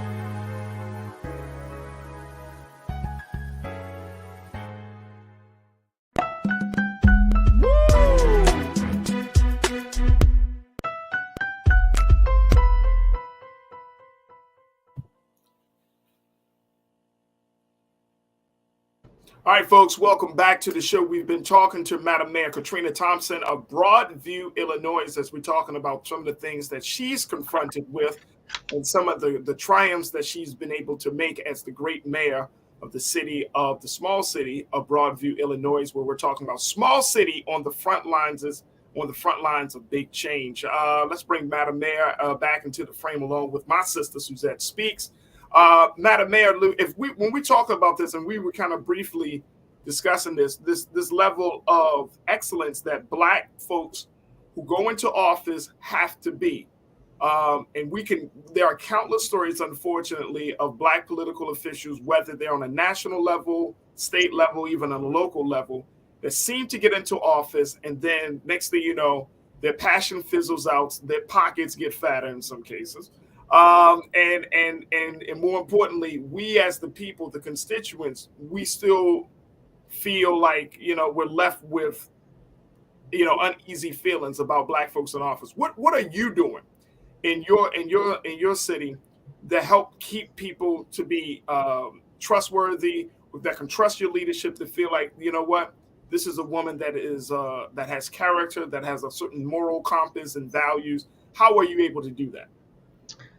All right, folks, welcome back to the show. We've been talking to Madam Mayor Katrina Thompson of Broadview, Illinois, as we're talking about some of the things that she's confronted with and some of the triumphs that she's been able to make as the great mayor of the small city of Broadview, Illinois, where we're talking about small city on the front lines of big change. Let's bring Madam Mayor back into the frame along with my sister, Suzette Speaks. Madam Mayor, when we talk about this, and we were kind of briefly discussing this level of excellence that Black folks who go into office have to be, and there are countless stories, unfortunately, of Black political officials, whether they're on a national level, state level, even on a local level, that seem to get into office, and then next thing you know, their passion fizzles out, their pockets get fatter in some cases. And more importantly, we as the people, the constituents, we still feel like, we're left with, uneasy feelings about Black folks in office. What are you doing in your city that help keep people to be trustworthy, that can trust your leadership, to feel like, this is a woman that is that has character, that has a certain moral compass and values. How are you able to do that?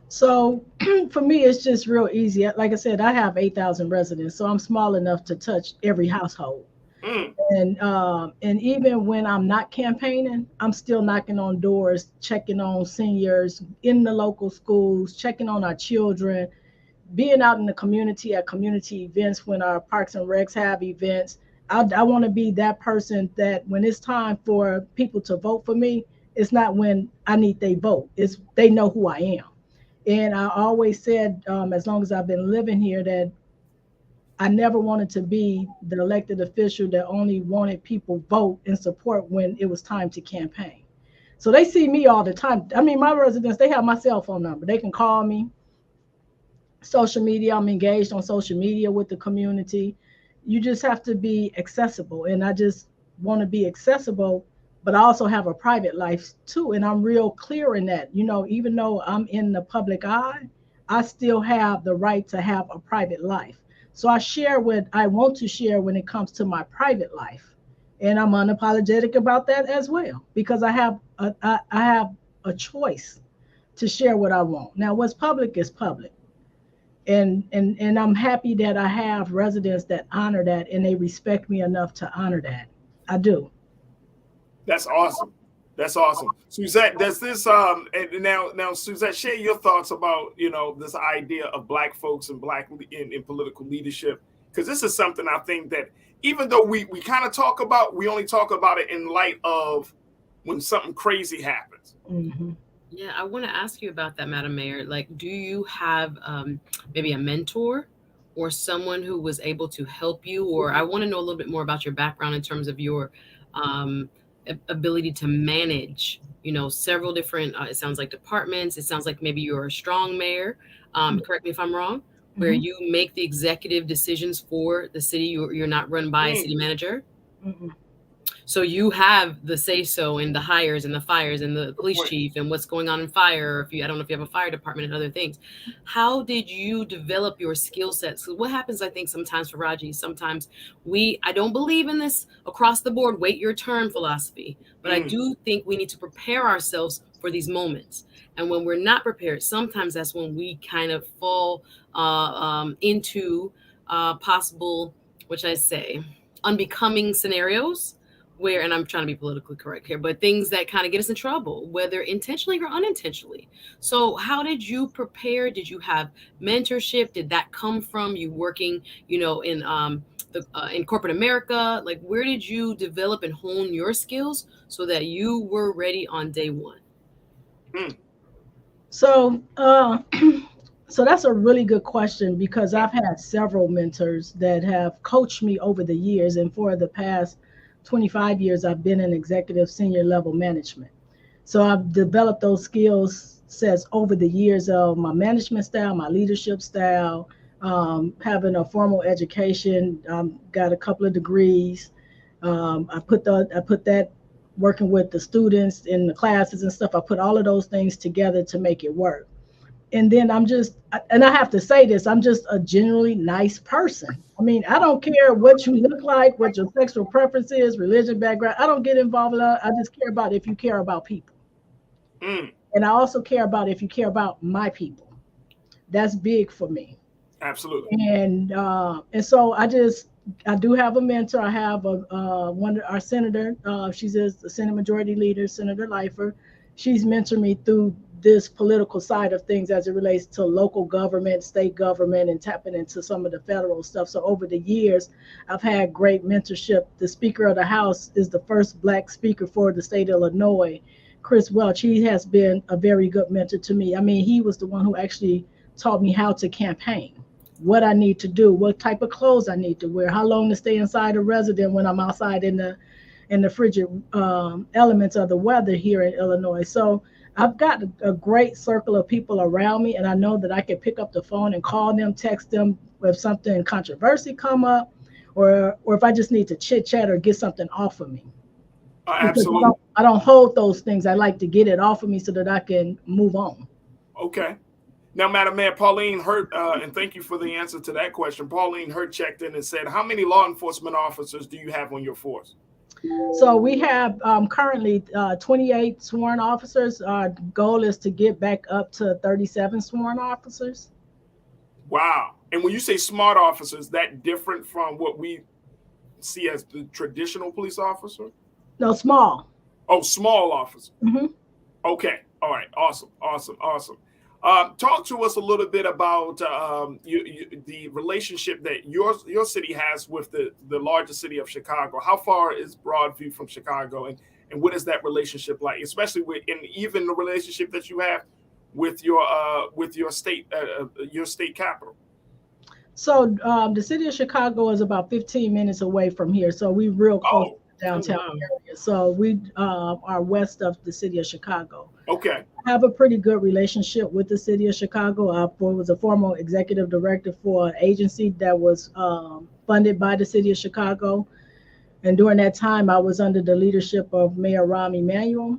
So for me, it's just real easy. Like I said, I have 8,000 residents, so I'm small enough to touch every household. And even when I'm not campaigning, I'm still knocking on doors, checking on seniors in the local schools, checking on our children, being out in the community at community events when our Parks and Recs have events. I want to be that person that when it's time for people to vote for me, it's not when I need they vote. It's they know who I am. And I always said, as long as I've been living here, that I never wanted to be the elected official that only wanted people vote and support when it was time to campaign. So they see me all the time. I mean, my residents, they have my cell phone number. They can call me. Social media, I'm engaged on social media with the community. You just have to be accessible. And I just want to be accessible, but I also have a private life too. And I'm real clear in that, you know, even though I'm in the public eye, I still have the right to have a private life. So I share what I want to share when it comes to my private life. And I'm unapologetic about that as well, because I have a choice to share what I want. Now, what's public is public. And I'm happy that I have residents that honor that, and they respect me enough to honor that. I do. That's awesome. That's awesome. Suzette, does this and now Suzette, share your thoughts about, you know, this idea of Black folks and Black in political leadership, because this is something I think that even though we kind of talk about, we only talk about it in light of when something crazy happens. Mm-hmm. Yeah, I want to ask you about that, Madam Mayor. Like, do you have maybe a mentor or someone who was able to help you? Or I want to know a little bit more about your background in terms of your ability to manage, you know, several different, it sounds like departments. It sounds like maybe you're a strong mayor. Correct me if I'm wrong, where you make the executive decisions for the city. You're not run by a city manager. Mm-hmm. So you have the say-so in the hires and the fires and the police chief and what's going on in fire. Or I don't know if you have a fire department and other things. How did you develop your skill sets? So what happens, I think, sometimes, Farajii, sometimes I don't believe in this across the board, wait your turn philosophy, but I do think we need to prepare ourselves for these moments. And when we're not prepared, sometimes that's when we kind of fall into possible, unbecoming scenarios. Where, and I'm trying to be politically correct here, but things that kind of get us in trouble, whether intentionally or unintentionally. So how did you prepare? Did you have mentorship? Did that come from you working, you know, in corporate America? Like, where did you develop and hone your skills so that you were ready on day one? So, so that's a really good question, because I've had several mentors that have coached me over the years, and for the past 25 years, I've been in executive senior level management. So I've developed those skill sets over the years of my management style, my leadership style, having a formal education, got a couple of degrees. I put that working with the students in the classes and stuff. I put all of those things together to make it work. And then and I have to say this, I'm just a generally nice person. I mean, I don't care what you look like, what your sexual preference is, religion, background. I don't get involved in that. I just care about if you care about people. And I also care about if you care about my people. That's big for me. Absolutely. And so I do have a mentor. I have our senator. She's the Senate Majority Leader, Senator Leifer. She's mentored me through this political side of things as it relates to local government, state government, and tapping into some of the federal stuff. So over the years, I've had great mentorship. The Speaker of the House is the first Black speaker for the state of Illinois, Chris Welch. He has been a very good mentor to me. I mean, he was the one who actually taught me how to campaign, what I need to do, what type of clothes I need to wear, how long to stay inside a resident when I'm outside in the frigid elements of the weather here in Illinois. So I've got a great circle of people around me, and I know that I can pick up the phone and call them, text them if something controversy come up, or if I just need to chit chat or get something off of me. Absolutely. I don't hold those things. I like to get it off of me so that I can move on. Okay. Now, Madam Mayor, Pauline Hurt, and thank you for the answer to that question. Pauline Hurt checked in and said, how many law enforcement officers do you have on your force? So we have currently 28 sworn officers. Our goal is to get back up to 37 sworn officers. Wow. And when you say smart officers, that different from what we see as the traditional police officer? No, small. Oh, small officer. Mm-hmm. Okay. All right. Awesome. Talk to us a little bit about the relationship that your city has with the largest city of Chicago. How far is Broadview from Chicago, and what is that relationship like, especially even the relationship that you have with your state capital? So the city of Chicago is about 15 minutes away from here, so we real close. downtown area. So we are west of the city of Chicago. Okay. I have a pretty good relationship with the city of Chicago. I was a former executive director for an agency that was funded by the city of Chicago. And during that time, I was under the leadership of Mayor Rahm Emanuel.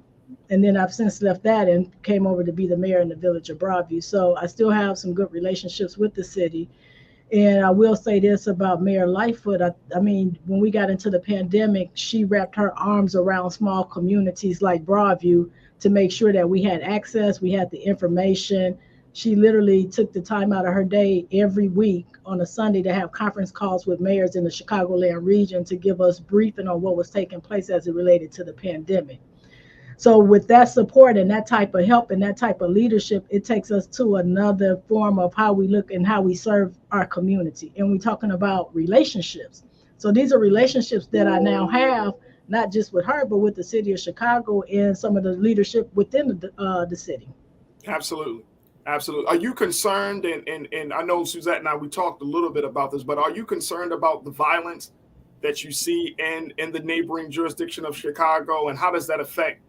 And then I've since left that and came over to be the mayor in the village of Broadview. So I still have some good relationships with the city. And I will say this about Mayor Lightfoot. I mean, when we got into the pandemic, she wrapped her arms around small communities like Broadview to make sure that we had access, we had the information. She literally took the time out of her day every week on a Sunday to have conference calls with mayors in the Chicagoland region to give us briefing on what was taking place as it related to the pandemic. So with that support and that type of help and that type of leadership, it takes us to another form of how we look and how we serve our community. And we're talking about relationships. So these are relationships that I now have, not just with her, but with the city of Chicago and some of the leadership within the city. Absolutely. Absolutely. Are you concerned, and I know Suzette and I, we talked a little bit about this, but are you concerned about the violence that you see in the neighboring jurisdiction of Chicago, and how does that affect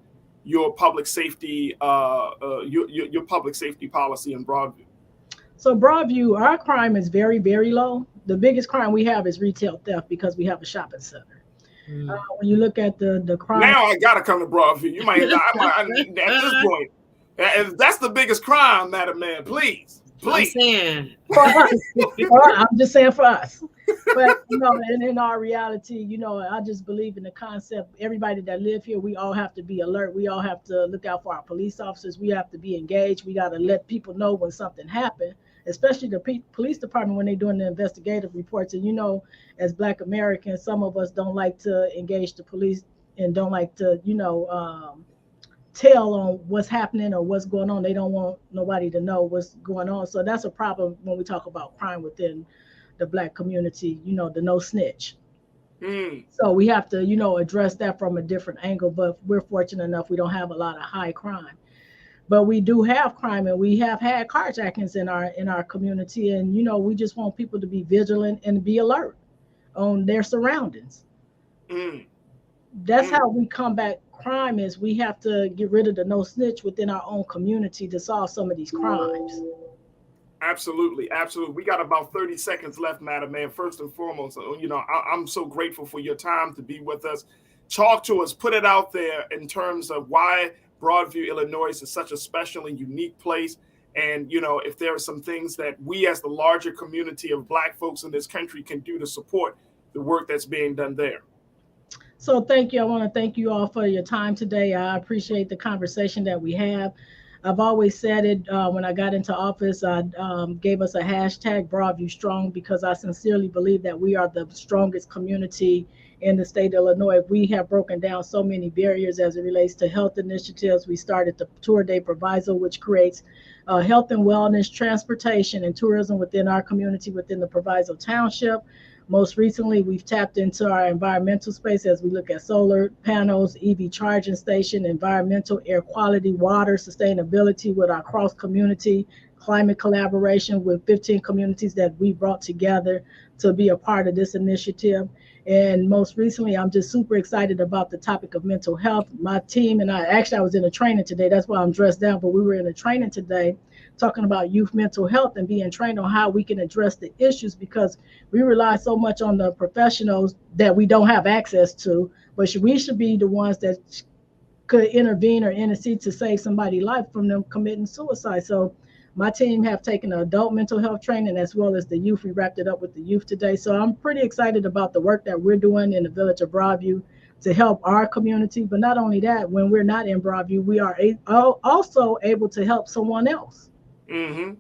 your public safety, your public safety policy in Broadview? So Broadview, our crime is very, very low. The biggest crime we have is retail theft because we have a shopping center. When you look at the crime, now I gotta come to Broadview. You might, at this point, if that's the biggest crime, Madam Mayor, please. For us. I'm just saying for us. But, and in our reality, I just believe in the concept, everybody that live here, we all have to be alert. We all have to look out for our police officers. We have to be engaged. We got to let people know when something happened, especially the police department when they're doing the investigative reports. And, as Black Americans, some of us don't like to engage the police and don't like to, tell on what's happening or what's going on. They don't want nobody to know what's going on. So that's a problem when we talk about crime within the Black community, the no snitch. So we have to, address that from a different angle, but we're fortunate enough we don't have a lot of high crime. But we do have crime, and we have had carjackings in our community, and we just want people to be vigilant and be alert on their surroundings. That's how we combat crime. Is we have to get rid of the no snitch within our own community to solve some of these crimes. Absolutely. We got about 30 seconds left, Madam Mayor. First and foremost, I'm so grateful for your time to be with us. Talk to us, put it out there in terms of why Broadview, Illinois is such a special and unique place. And, if there are some things that we as the larger community of Black folks in this country can do to support the work that's being done there. So thank you. I want to thank you all for your time today. I appreciate the conversation that we have. I've always said it when I got into office, I gave us a hashtag Broadview Strong because I sincerely believe that we are the strongest community in the state of Illinois. We have broken down so many barriers as it relates to health initiatives. We started the Tour Day Proviso, which creates health and wellness, transportation, and tourism within our community within the Proviso Township. Most recently, we've tapped into our environmental space as we look at solar panels, EV charging station, environmental, air quality, water, sustainability with our cross-community climate collaboration with 15 communities that we brought together to be a part of this initiative. And most recently, I'm just super excited about the topic of mental health. My team and I was in a training today. That's why I'm dressed down, but we were in a training today talking about youth mental health and being trained on how we can address the issues because we rely so much on the professionals that we don't have access to, but we should be the ones that could intervene or intercede to save somebody's life from them committing suicide. So my team have taken an adult mental health training as well as the youth. We wrapped it up with the youth today. So I'm pretty excited about the work that we're doing in the village of Broadview to help our community. But not only that, when we're not in Broadview, we are also able to help someone else. And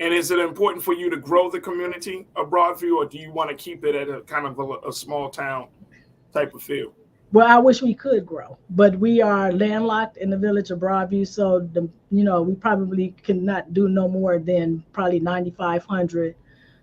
is it important for you to grow the community of Broadview, or do you want to keep it at a kind of a small town type of feel? Well, I wish we could grow, but we are landlocked in the village of Broadview. So, we probably cannot do no more than probably 9,500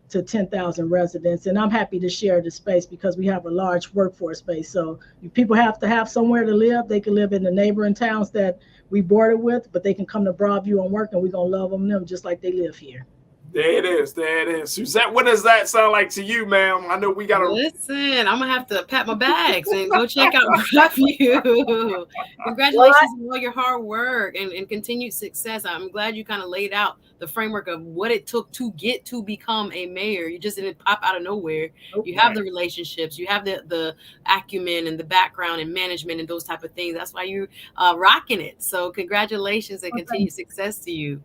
to 10,000 residents. And I'm happy to share the space because we have a large workforce base. So people have to have somewhere to live. They can live in the neighboring towns that we border with, but they can come to Broadview and work, and we're going to love them just like they live here. There it is. There it is. Suzette, what does that sound like to you, ma'am? I know we got to listen. I'm gonna have to pack my bags and go check out Bethune. Congratulations on all your hard work and continued success. I'm glad you kind of laid out the framework of what it took to get to become a mayor. You just didn't pop out of nowhere. Okay. You have the relationships, you have the acumen and the background and management and those type of things. That's why you're rocking it. So congratulations and continued success to you.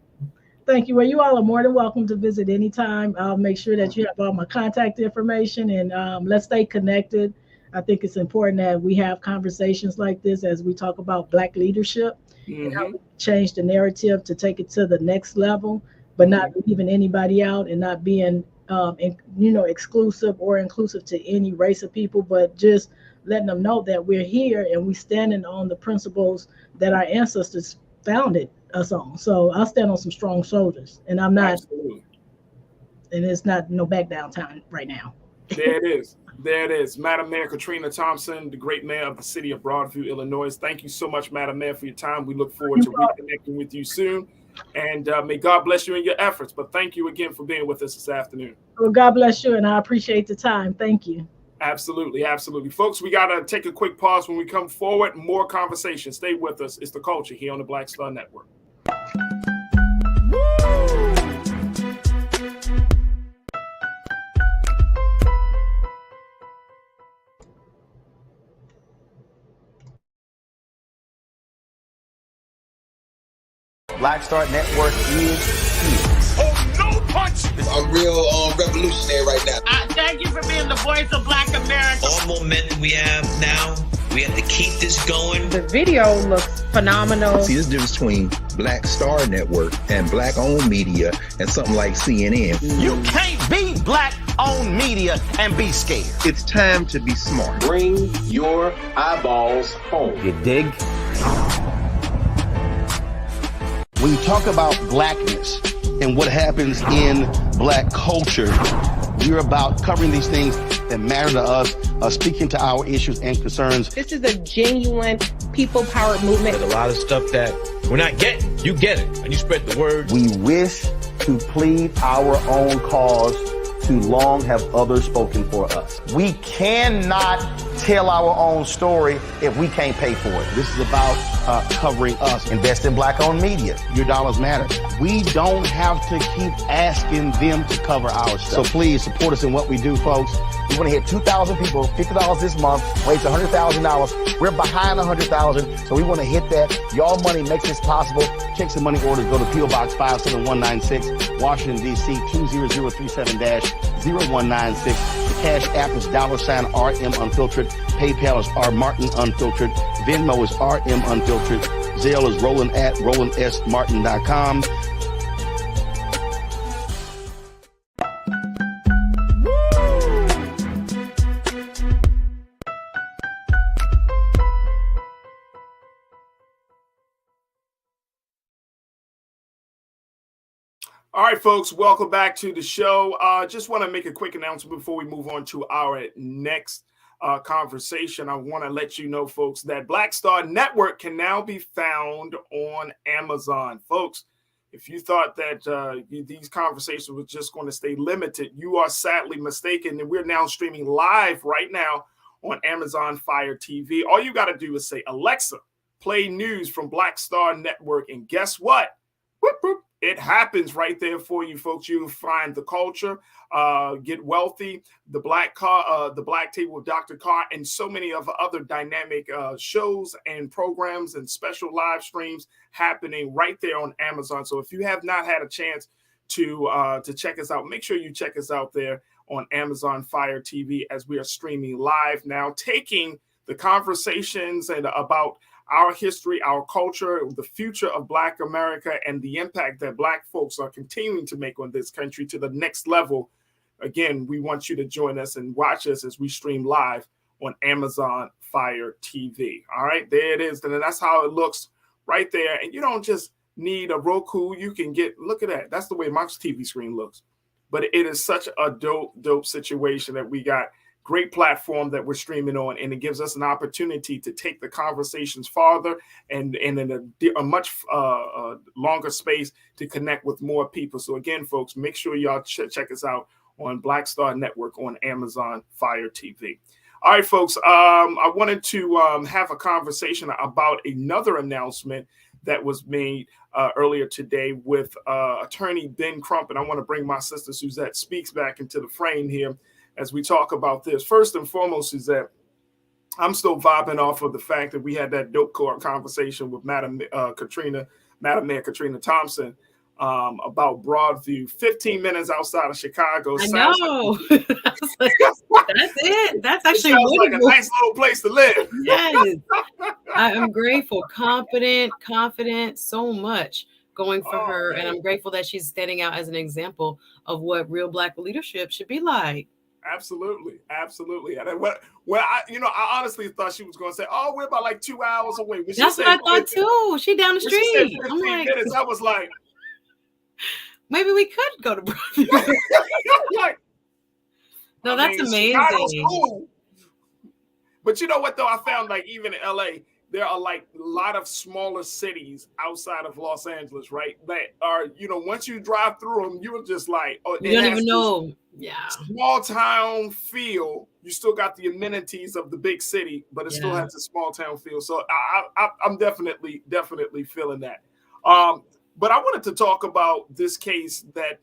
Thank you. Well, you all are more than welcome to visit anytime. I'll make sure that you have all my contact information, and let's stay connected. I think it's important that we have conversations like this as we talk about Black leadership and how we change the narrative to take it to the next level, but not leaving anybody out and not being, exclusive or inclusive to any race of people, but just letting them know that we're here and we standing on the principles that our ancestors founded us on. So I'll stand on some strong shoulders, and I'm not. Absolutely. And it's not no back down time right now. There it is. There it is. Madam Mayor Katrina Thompson, the great mayor of the city of Broadview, Illinois. Thank you so much, Madam Mayor, for your time. We look forward to reconnecting with you soon. And may God bless you in your efforts. But thank you again for being with us this afternoon. Well, God bless you, and I appreciate the time. Thank you. Absolutely. Absolutely. Folks, we got to take a quick pause. When we come forward, more conversation. Stay with us. It's The Culture here on the Black Star Network. Black Star Network is here. Oh, no punch! I'm real revolutionary right now. Thank you for being the voice of Black America. All momentum we have now, we have to keep this going. The video looks phenomenal. See, this difference between Black Star Network and Black-owned media and something like CNN. You can't be Black-owned media and be scared. It's time to be smart. Bring your eyeballs home. You dig? When you talk about blackness and what happens in Black culture, we're about covering these things that matter to us, speaking to our issues and concerns. This is a genuine people-powered movement. There's a lot of stuff that we're not getting. You get it, and you spread the word. We wish to plead our own cause. Too long have others spoken for us. We cannot tell our own story if we can't pay for it. This is about covering us. Invest in Black-owned media. Your dollars matter. We don't have to keep asking them to cover our stuff. So please support us in what we do, folks. We want to hit 2,000 people, $50 this month, raise $100,000. We're behind 100,000, so we want to hit that. Y'all money makes this possible. Checks and money orders go to P.O. Box 57196, Washington, D.C. 20037-0196. The Cash App is $RM Unfiltered. PayPal is R Martin Unfiltered. Venmo is RM Unfiltered. Zelle is roland@rolandsmartin.com. All right, folks, welcome back to the show. Just want to make a quick announcement before we move on to our next conversation. I want to let you know, folks, that Black Star Network can now be found on Amazon. Folks, if you thought that these conversations were just going to stay limited, you are sadly mistaken. And we're now streaming live right now on Amazon Fire TV. All you got to do is say, Alexa, play news from Black Star Network. And guess what? Whoop, whoop. It happens right there for you, folks. You'll find The Culture, Get Wealthy, the Black Table with Dr. Carr, and so many of other dynamic shows and programs and special live streams happening right there on Amazon. So if you have not had a chance to check us out, make sure you check us out there on Amazon Fire TV as we are streaming live now, taking the conversations and about our history, our culture, the future of Black America, and the impact that Black folks are continuing to make on this country to the next level. Again, we want you to join us and watch us as we stream live on Amazon Fire TV. All right, there it is. And that's how it looks right there. And you don't just need a Roku. You can get, look at that. That's the way my TV screen looks. But it is such a dope situation that we got great platform that we're streaming on, and it gives us an opportunity to take the conversations farther and in a much longer space to connect with more people. So again, folks, make sure y'all check us out on Black Star Network on Amazon Fire TV. All right, folks, I wanted to have a conversation about another announcement that was made earlier today with attorney Ben Crump, and I want to bring my sister Suzette Speaks back into the frame here as we talk about this. First and foremost is that I'm still vibing off of the fact that we had that dope court conversation with Madam Mayor Katrina Thompson about Broadview, 15 minutes outside of Chicago. I know. That's it. That's actually like a nice little place to live. Yes. I am grateful, confident, so much going for her. Man. And I'm grateful that she's standing out as an example of what real Black leadership should be like. Absolutely. And I honestly thought she was going to say, "Oh, we're about like 2 hours away." That's what I thought too. She down the street. I'm like, minutes, I was like, maybe we could go to Broadview. No, that's amazing. Cool. But you know what, though? I found like even in LA, there are like a lot of smaller cities outside of Los Angeles, right? That are, once you drive through them, you're just like, oh, you don't even know. Yeah. Small town feel. You still got the amenities of the big city, but it still has a small town feel. So I'm definitely feeling that. But I wanted to talk about this case that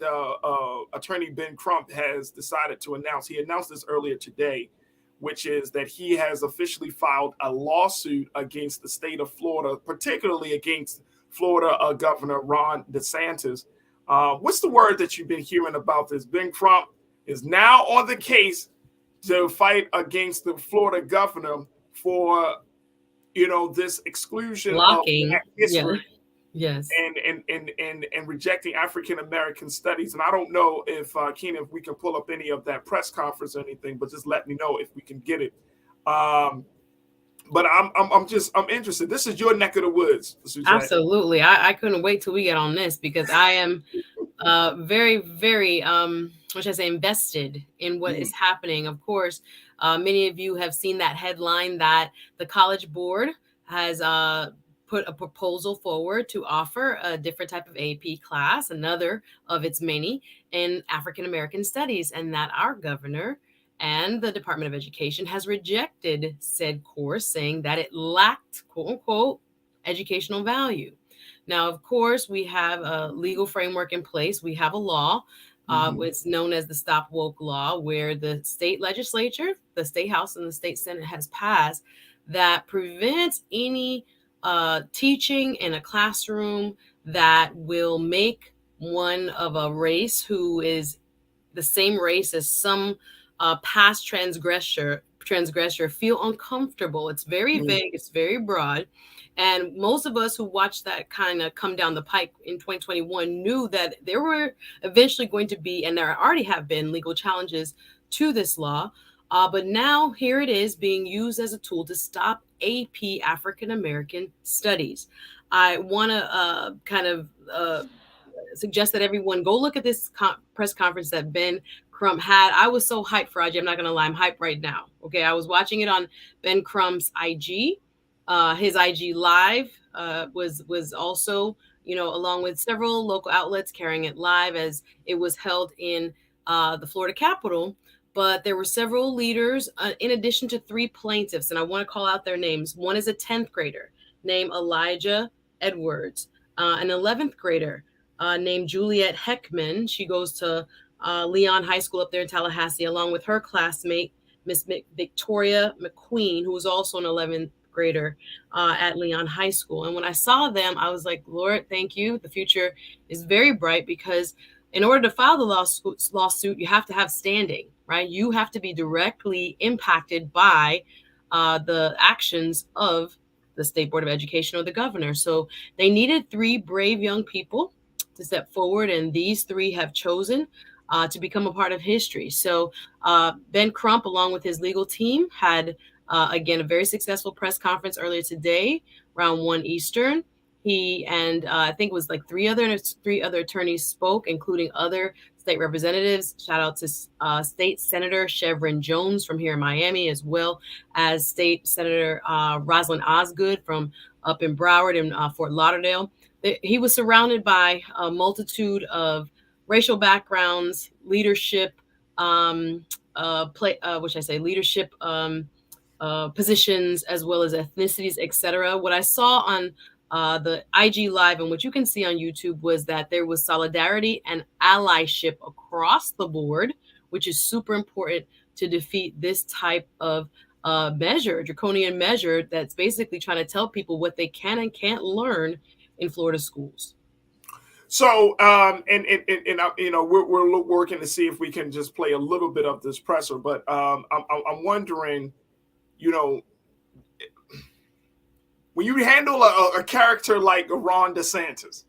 attorney Ben Crump has decided to announce. He announced this earlier today, which is that he has officially filed a lawsuit against the state of Florida, particularly against Florida Governor Ron DeSantis. What's the word that you've been hearing about this? Ben Crump is now on the case to fight against the Florida governor for, this exclusion blocking of Black history. Yeah. Yes, and rejecting African American studies. And I don't know if Keena, if we can pull up any of that press conference or anything, but just let me know if we can get it. But I'm interested. This is your neck of the woods, Suzette. Absolutely. I couldn't wait till we get on this because I am very, very what should I say, invested in what is happening. Of course, many of you have seen that headline that the College Board has put a proposal forward to offer a different type of AP class, another of its many, in African American studies, and that our governor and the Department of Education has rejected said course, saying that it lacked, quote unquote, educational value. Now, of course, we have a legal framework in place. We have a law, it's known as the Stop Woke Law, where the state legislature, the state house, and the state senate has passed that prevents any teaching in a classroom that will make one of a race who is the same race as some past transgressor feel uncomfortable. It's very vague, it's very broad. And most of us who watched that kind of come down the pike in 2021 knew that there were eventually going to be, and there already have been, legal challenges to this law. But now here it is being used as a tool to stop AP African American studies. I want to kind of suggest that everyone go look at this press conference that Ben Crump had. I was so hyped, Farajii. I'm not going to lie. I'm hyped right now. Okay. I was watching it on Ben Crump's IG. His IG live was also, along with several local outlets carrying it live as it was held in the Florida Capitol. But there were several leaders, in addition to 3 plaintiffs, and I want to call out their names. One is a 10th grader named Elijah Edwards, an 11th grader named Juliet Heckman. She goes to Leon High School up there in Tallahassee, along with her classmate, Miss Victoria McQueen, who was also an 11th grader at Leon High School. And when I saw them, I was like, Lord, thank you. The future is very bright, because in order to file the lawsuit, you have to have standing, right? You have to be directly impacted by the actions of the State Board of Education or the governor. So they needed 3 brave young people to step forward, and these 3 have chosen to become a part of history. So Ben Crump, along with his legal team, had, again, a very successful press conference earlier today around 1 Eastern. He and I think it was like three other attorneys spoke, including other state representatives. Shout out to State Senator Chevron Jones from here in Miami, as well as State Senator Rosalind Osgood from up in Broward and Fort Lauderdale. He was surrounded by a multitude of racial backgrounds, leadership, leadership positions, as well as ethnicities, etc. What I saw on the IG Live and what you can see on YouTube was that there was solidarity and allyship across the board, which is super important to defeat this type of draconian measure that's basically trying to tell people what they can and can't learn in Florida schools. So, we're working to see if we can just play a little bit of this presser, but I'm wondering, when you handle a character like Ron DeSantis,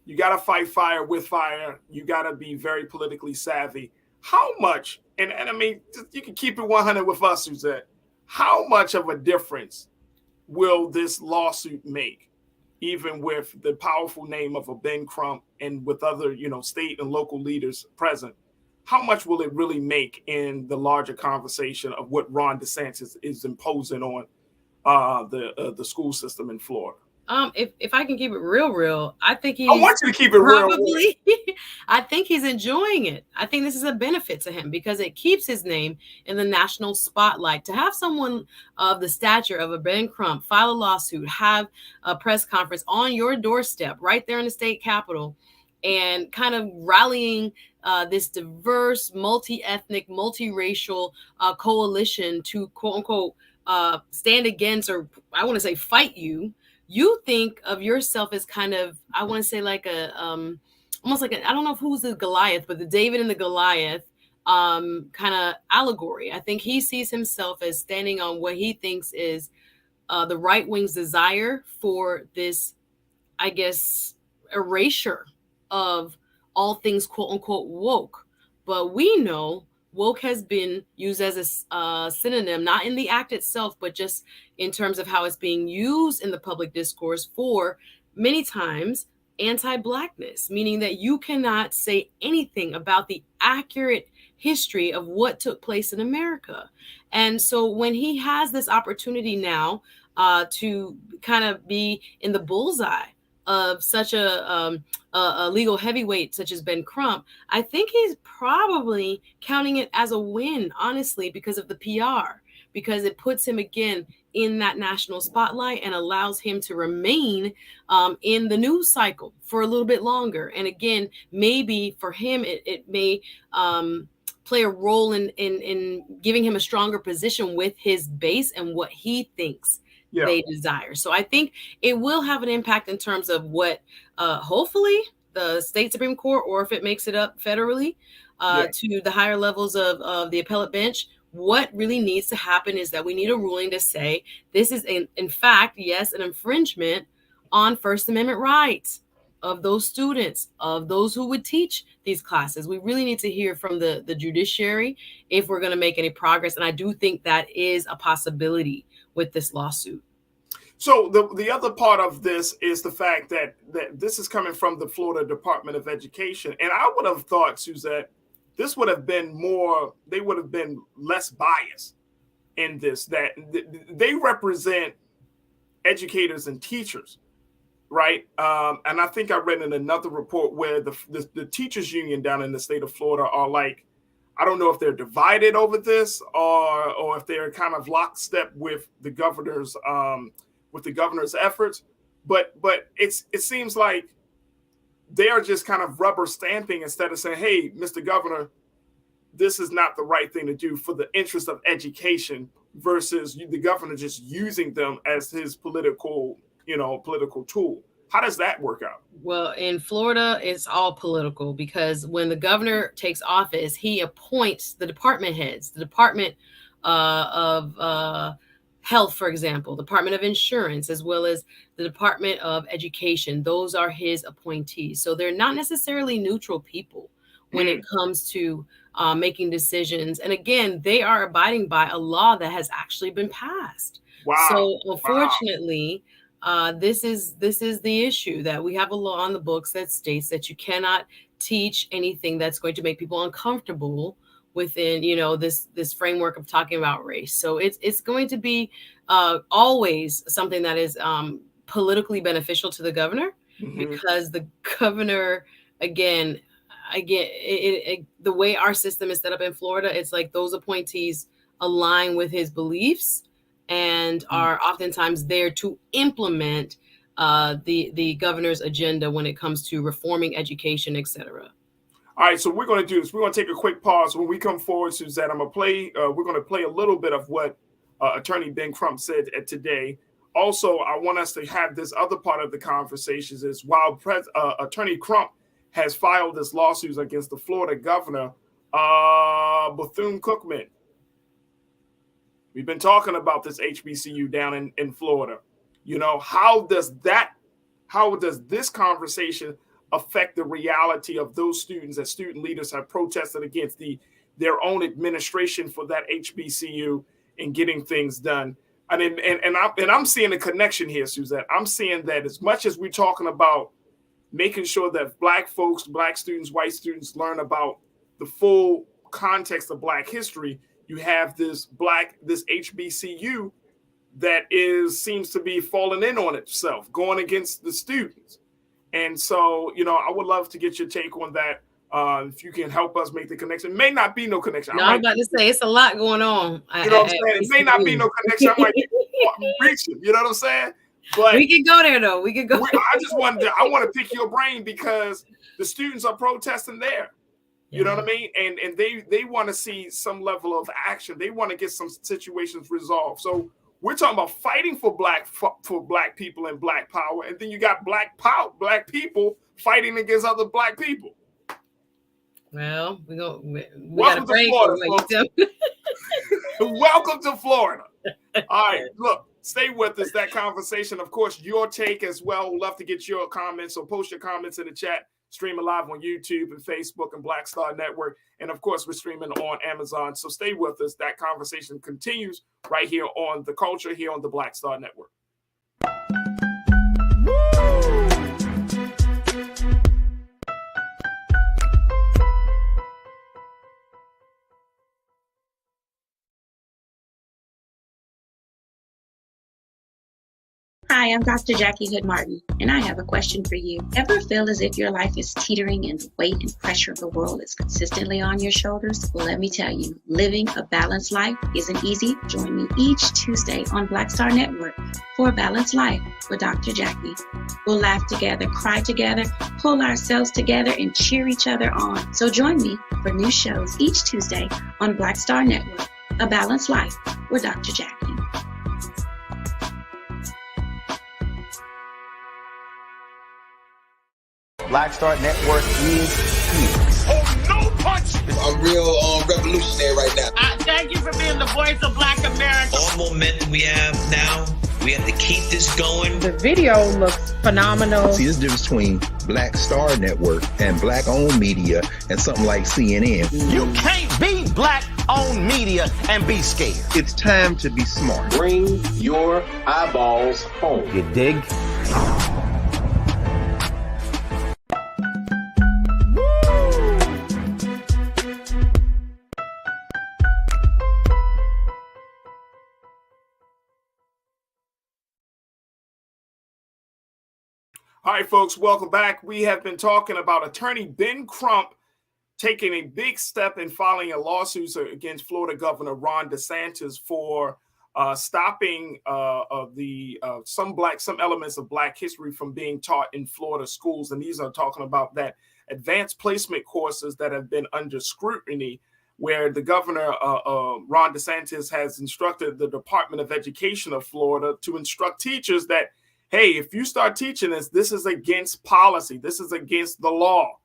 you got to fight fire with fire. You got to be very politically savvy. How much, and I mean, you can keep it 100 with us, Suzette, how much of a difference will this lawsuit make, even with the powerful name of a Ben Crump and with other, state and local leaders present? How much will it really make in the larger conversation of what Ron DeSantis is imposing on the school system in Florida? If I can keep it real, I think I want you to keep it real. I think he's enjoying it. I think this is a benefit to him because it keeps his name in the national spotlight. To have someone of the stature of a Ben Crump file a lawsuit, have a press conference on your doorstep right there in the state capitol, and kind of rallying this diverse, multi-ethnic, multiracial coalition to quote unquote stand against, or I want to say fight you. You think of yourself as kind of, I want to say like almost like I don't know who's the Goliath, but the David and the Goliath kind of allegory. I think he sees himself as standing on what he thinks is the right wing's desire for this, I guess, erasure of all things quote unquote woke. But we know woke has been used as a synonym, not in the act itself, but just in terms of how it's being used in the public discourse for many times anti-Blackness, meaning that you cannot say anything about the accurate history of what took place in America. And so when he has this opportunity now to kind of be in the bullseye of such a legal heavyweight such as Ben Crump, I think he's probably counting it as a win, honestly, because of the PR, because it puts him again in that national spotlight and allows him to remain in the news cycle for a little bit longer. And again, maybe for him, it may play a role in giving him a stronger position with his base and what he thinks they desire. So I think it will have an impact in terms of what hopefully the state Supreme Court, or if it makes it up federally to the higher levels of the appellate bench, what really needs to happen is that we need a ruling to say this is in fact, yes, an infringement on First Amendment rights of those students, of those who would teach these classes. We really need to hear from the judiciary if we're going to make any progress. And I do think that is a possibility with this lawsuit. So the other part of this is the fact that this is coming from the Florida Department of Education. And I would have thought, Suzette, this would have been they would have been less biased in this, that they represent educators and teachers, right? And I think I read in another report where the teachers union down in the state of Florida are like, I don't know if they're divided over this or if they're kind of lockstep with the governor's efforts, but it seems like they are just kind of rubber stamping instead of saying, hey, Mr. Governor, this is not the right thing to do for the interest of education, versus the governor just using them as his political tool. How does that work out? Well, in Florida, it's all political, because when the governor takes office, he appoints the department heads, the Department of Health, for example, Department of Insurance, as well as the Department of Education. Those are his appointees. So they're not necessarily neutral people when it comes to making decisions. And again, they are abiding by a law that has actually been passed. Wow. So unfortunately, this is the issue, that we have a law on the books that states that you cannot teach anything that's going to make people uncomfortable within, this framework of talking about race. So it's going to be always something that is politically beneficial to the governor, because the governor, again, the way our system is set up in Florida, it's like those appointees align with his beliefs and are oftentimes there to implement the governor's agenda when it comes to reforming education, etc. All right, so we're going to do this. We're going to take a quick pause. When we come forward, Suzette, we're going to play a little bit of what Attorney Ben Crump said today. Also, I want us to have this other part of the conversations is while Attorney Crump has filed this lawsuit against the Florida governor, Bethune-Cookman. We've been talking about this HBCU down in Florida. How does this conversation affect the reality of those students that student leaders have protested against their own administration for that HBCU and getting things done? And I'm seeing a connection here, Suzette. I'm seeing that as much as we're talking about making sure that Black folks, Black students, white students learn about the full context of Black history, you have this HBCU that seems to be falling in on itself, going against the students. And so, I would love to get your take on that. If you can help us make the connection. It may not be no connection. No, I'm about to say it's a lot going on. You know what I'm saying? It may not be no connection. I might be reaching. You know what I'm saying? But we can go there though. We can go. I want to pick your brain because the students are protesting there. You know what I mean? And they want to see some level of action. They want to get some situations resolved. So we're talking about fighting for black people and Black power, and then you got Black people fighting against other Black people. Well, we welcome to Florida. Welcome to Florida. All right, look, stay with us. That conversation, of course, your take as well. We'd love to get your comments. So post your comments in the chat. Streaming live on YouTube and Facebook and Black Star Network. And of course, we're streaming on Amazon. So stay with us. That conversation continues right here on The Culture, here on the Black Star Network. Hi, I'm Dr. Jackie Hood Martin, and I have a question for you. Ever feel as if your life is teetering and the weight and pressure of the world is consistently on your shoulders? Well, let me tell you, living a balanced life isn't easy. Join me each Tuesday on Black Star Network for a Balanced Life with Dr. Jackie. We'll laugh together, cry together, pull ourselves together, and cheer each other on. So join me for new shows each Tuesday on Black Star Network, A Balanced Life with Dr. Jackie. Black Star Network is here. Oh, no punch! I'm real revolutionary right now. Thank you for being the voice of Black America. All momentum we have now, we have to keep this going. The video looks phenomenal. See, there's a difference between Black Star Network and Black-owned media and something like CNN. You can't be Black-owned media and be scared. It's time to be smart. Bring your eyeballs home. You dig? All right, folks, welcome back. We have been talking about Attorney Ben Crump taking a big step in filing a lawsuit against Florida Governor Ron DeSantis for stopping some elements of Black history from being taught in Florida schools. And these are talking about that advanced placement courses that have been under scrutiny, where the governor, Ron DeSantis, has instructed the Department of Education of Florida to instruct teachers that, hey, if you start teaching this is against policy. This is against the law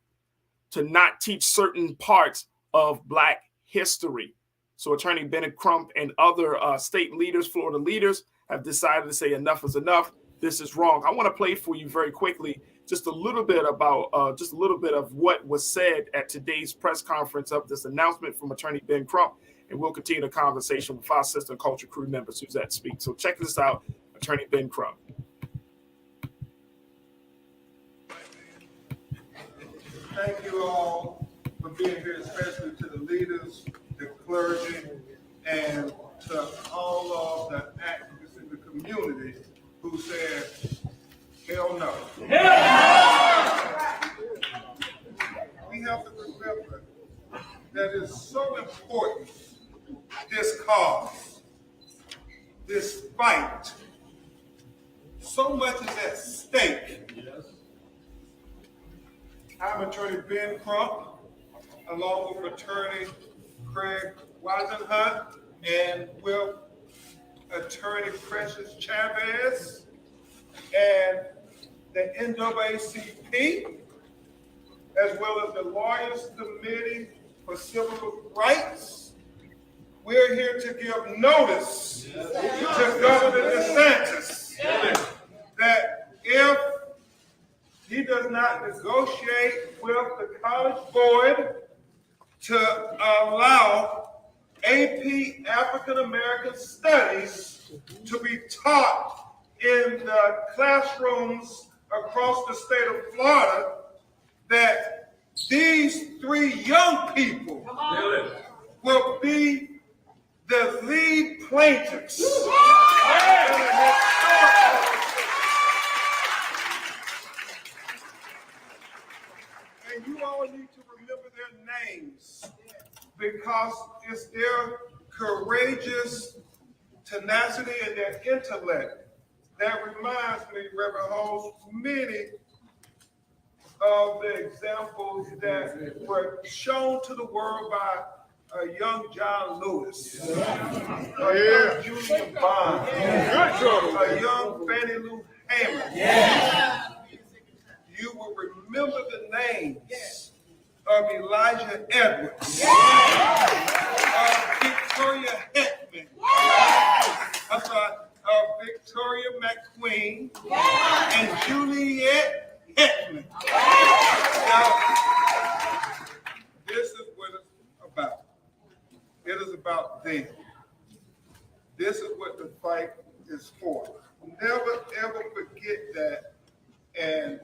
to not teach certain parts of Black history. So Attorney Ben Crump and other state leaders, Florida leaders, have decided to say enough is enough. This is wrong. I want to play for you very quickly just a little bit of what was said at today's press conference of this announcement from Attorney Ben Crump, and we'll continue the conversation with our Sister Culture crew member Suzette Speaks. So check this out, Attorney Ben Crump. thank you all for being here, especially to the leaders, the clergy, and to all of the activists in the community who said, hell no. We have to remember that it's so important, this cause, this fight, so much is at stake. I'm Attorney Ben Crump, along with Attorney Craig Wisenhunt, and with Attorney Precious Chavez, and the NAACP, as well as the Lawyers Committee for Civil Rights. We're here to give notice to Governor DeSantis that if he does not negotiate with the College Board to allow AP African American Studies to be taught in the classrooms across the state of Florida, that these three young people will be the lead plaintiffs. And you all need to remember their names, because it's their courageous tenacity and their intellect that reminds me, Reverend Holmes, many of the examples that were shown to the world by a young John Lewis, a young Julian Bond, a young Fannie Lou Hammond. You will remember the names of Elijah Edwards, of Victoria Hetman, of Victoria McQueen, and Juliet Hetman. Now, this is what it's about. It is about them. This is what the fight is for. Never, ever forget that. And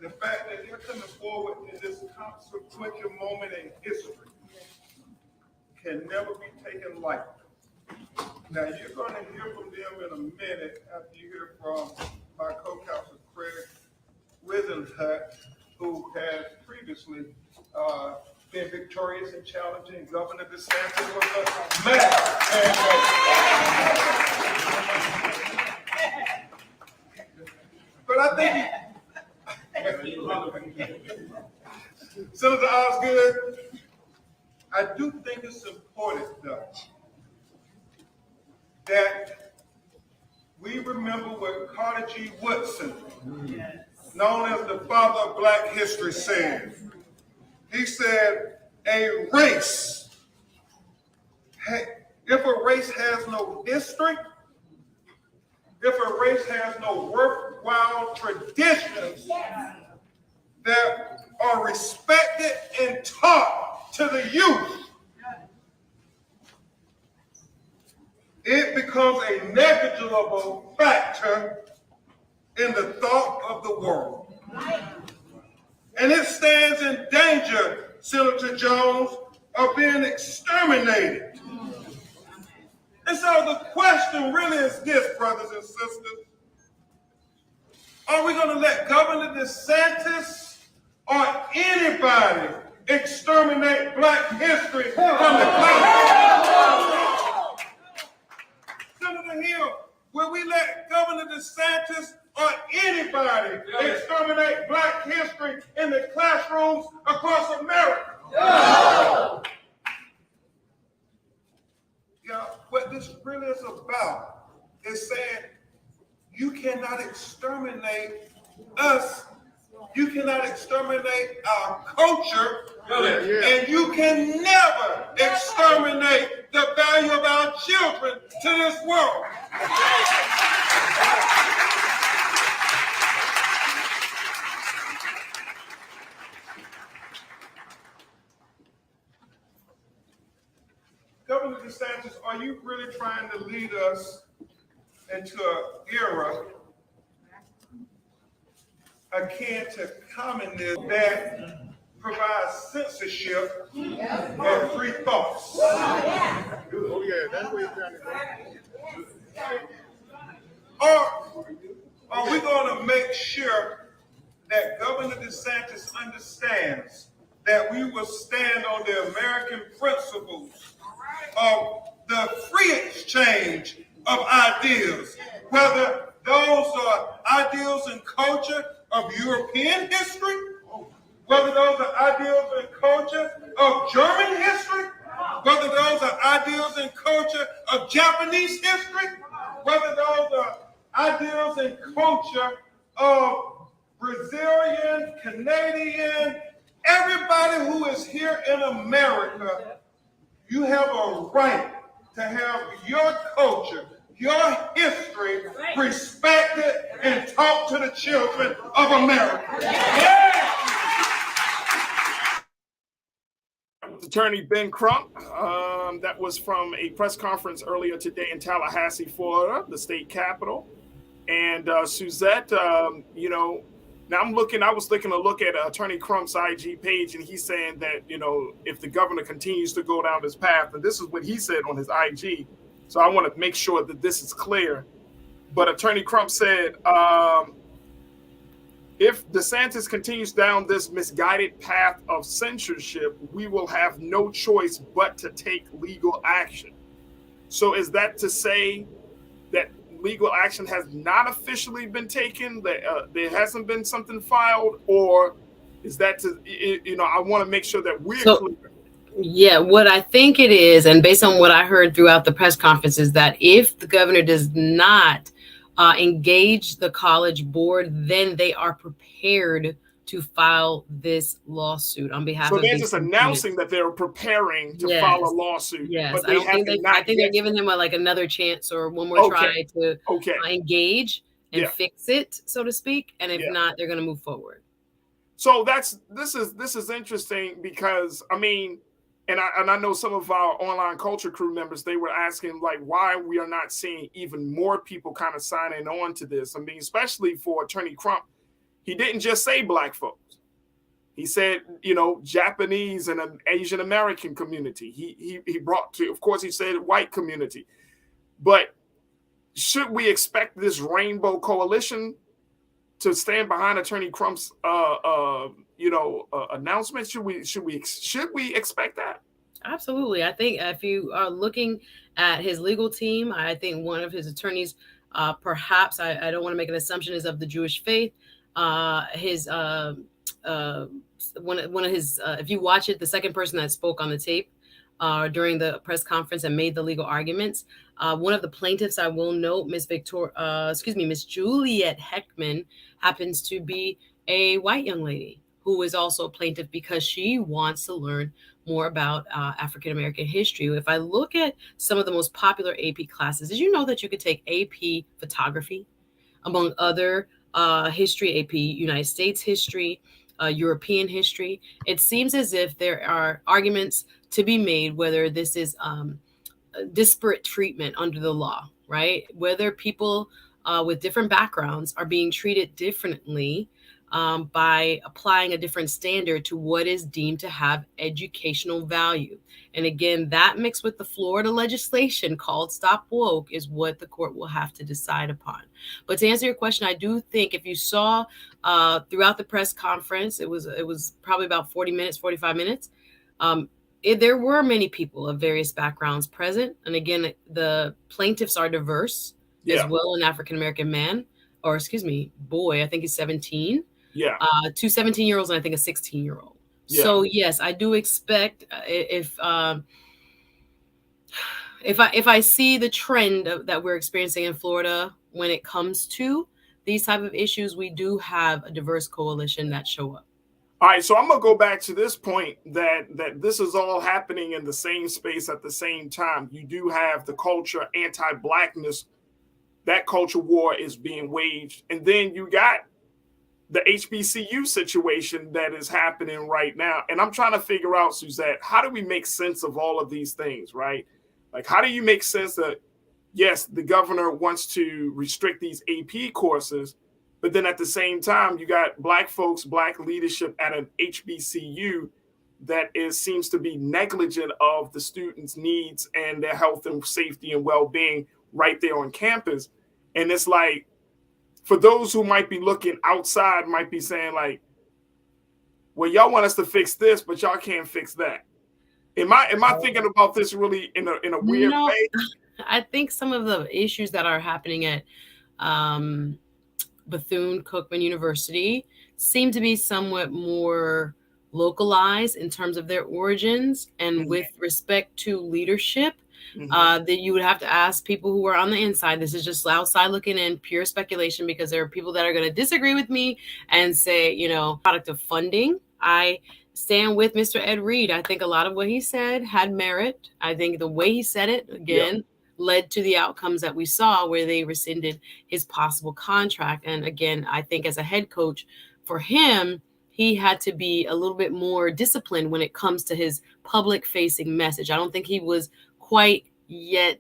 the fact that they're coming forward in this consequential moment in history can never be taken lightly. Now, you're going to hear from them in a minute after you hear from my co-counsel, Craig Wisenhunt, who has previously been victorious in challenging Governor DeSantis with a mass campaign. But I think Senator Osgood, I do think it's important, though, that we remember what Farajii Woodson, known as the father of Black history, said. He said, a race, if a race has no history, if a race has no worthwhile traditions that are respected and taught to the youth, it becomes a negligible factor in the thought of the world. And it stands in danger, Senator Jones, of being exterminated. And so the question really is this, brothers and sisters. Are we going to let Governor DeSantis or anybody exterminate Black history from the classroom? Senator Hill, will we let Governor DeSantis or anybody exterminate Black history in the classrooms across America? No. Yeah, what this really is about is saying you cannot exterminate us, you cannot exterminate our culture, and you can never exterminate the value of our children to this world. Governor DeSantis, are you really trying to lead us into an era akin to communism that provides censorship of free thoughts. Oh yeah, that's where you're trying to go. Or are we going to make sure that Governor DeSantis understands that we will stand on the American principles of the free exchange of ideas, whether those are ideals and culture of European history, whether those are ideals and culture of German history, whether those are ideals and culture of Japanese history, whether those are ideals and culture of Brazilian, Canadian, everybody who is here in America, you have a right to have your culture, your history respected and taught to the children of America. Yeah. Attorney Ben Crump, that was from a press conference earlier today in Tallahassee, Florida, the state capital. And Suzette, you know, now I was taking a look at Attorney Crump's IG page, and he's saying that, you know, if the governor continues to go down this path, and this is what he said on his IG, so I want to make sure that this is clear. But Attorney Crump said, if DeSantis continues down this misguided path of censorship, we will have no choice but to take legal action. So is that to say that legal action has not officially been taken, that there hasn't been something filed, or is that to, you know, I want to make sure that we're clear. Yeah, what I think it is, and based on what I heard throughout the press conference, is that if the governor does not engage the college board, then they are prepared to file this lawsuit on behalf of. So they're just announcing that they're preparing to file a lawsuit. Yes, but I think they're giving him like another chance or one more try to engage and fix it, so to speak. And if not, they're going to move forward. So this is interesting because I mean, and I know some of our online culture crew members, they were asking like why we are not seeing even more people kind of signing on to this. I mean, especially for Attorney Crump, he didn't just say black folks. He said, you know, Japanese and an Asian American community. He brought to, of course, he said white community. But should we expect this rainbow coalition to stand behind Attorney Crump's announcement? Should we expect that? Absolutely. I think if you are looking at his legal team, I think one of his attorneys, perhaps I don't want to make an assumption, is of the Jewish faith. His one of his if you watch it, the second person that spoke on the tape during the press conference and made the legal arguments, one of the plaintiffs, I will note, Miss Juliet Heckman, happens to be a white young lady who is also a plaintiff because she wants to learn more about African American history. If I look at some of the most popular AP classes, did you know that you could take AP photography, among other history, AP United States history, European history? It seems as if there are arguments to be made whether this is disparate treatment under the law, right? Whether people with different backgrounds are being treated differently by applying a different standard to what is deemed to have educational value. And again, that mixed with the Florida legislation called Stop Woke is what the court will have to decide upon. But to answer your question, I do think if you saw throughout the press conference, it was probably about 45 minutes. There were many people of various backgrounds present. And again, the plaintiffs are diverse as well, an African-American man, or boy, I think he's 17. Yeah. 2 17-year-olds and I think a 16-year-old. Yeah. So yes, I do expect if I see the trend that we're experiencing in Florida when it comes to these type of issues, we do have a diverse coalition that show up. All right, so I'm gonna go back to this point that this is all happening in the same space at the same time. You do have the culture, anti-blackness, that culture war is being waged, and then you got the HBCU situation that is happening right now. And I'm trying to figure out, Suzette, how do we make sense of all of these things, right? Like, how do you make sense that, yes, the governor wants to restrict these AP courses, But then at the same time, you got Black folks, Black leadership at an HBCU that seems to be negligent of the students' needs and their health and safety and well-being right there on campus. And it's like, for those who might be looking outside, might be saying like, well, y'all want us to fix this, but y'all can't fix that. Am I thinking about this really in a weird way? I think some of the issues that are happening at Bethune-Cookman University seem to be somewhat more localized in terms of their origins, and with respect to leadership, that you would have to ask people who are on the inside. This is just outside looking in, pure speculation, because there are people that are going to disagree with me and say, you know, product of funding. I stand with Mr. Ed Reed. I think a lot of what he said had merit. I think the way he said it, again, led to the outcomes that we saw, where they rescinded his possible contract. And again, I think as a head coach, for him, he had to be a little bit more disciplined when it comes to his public facing message. I don't think he was quite yet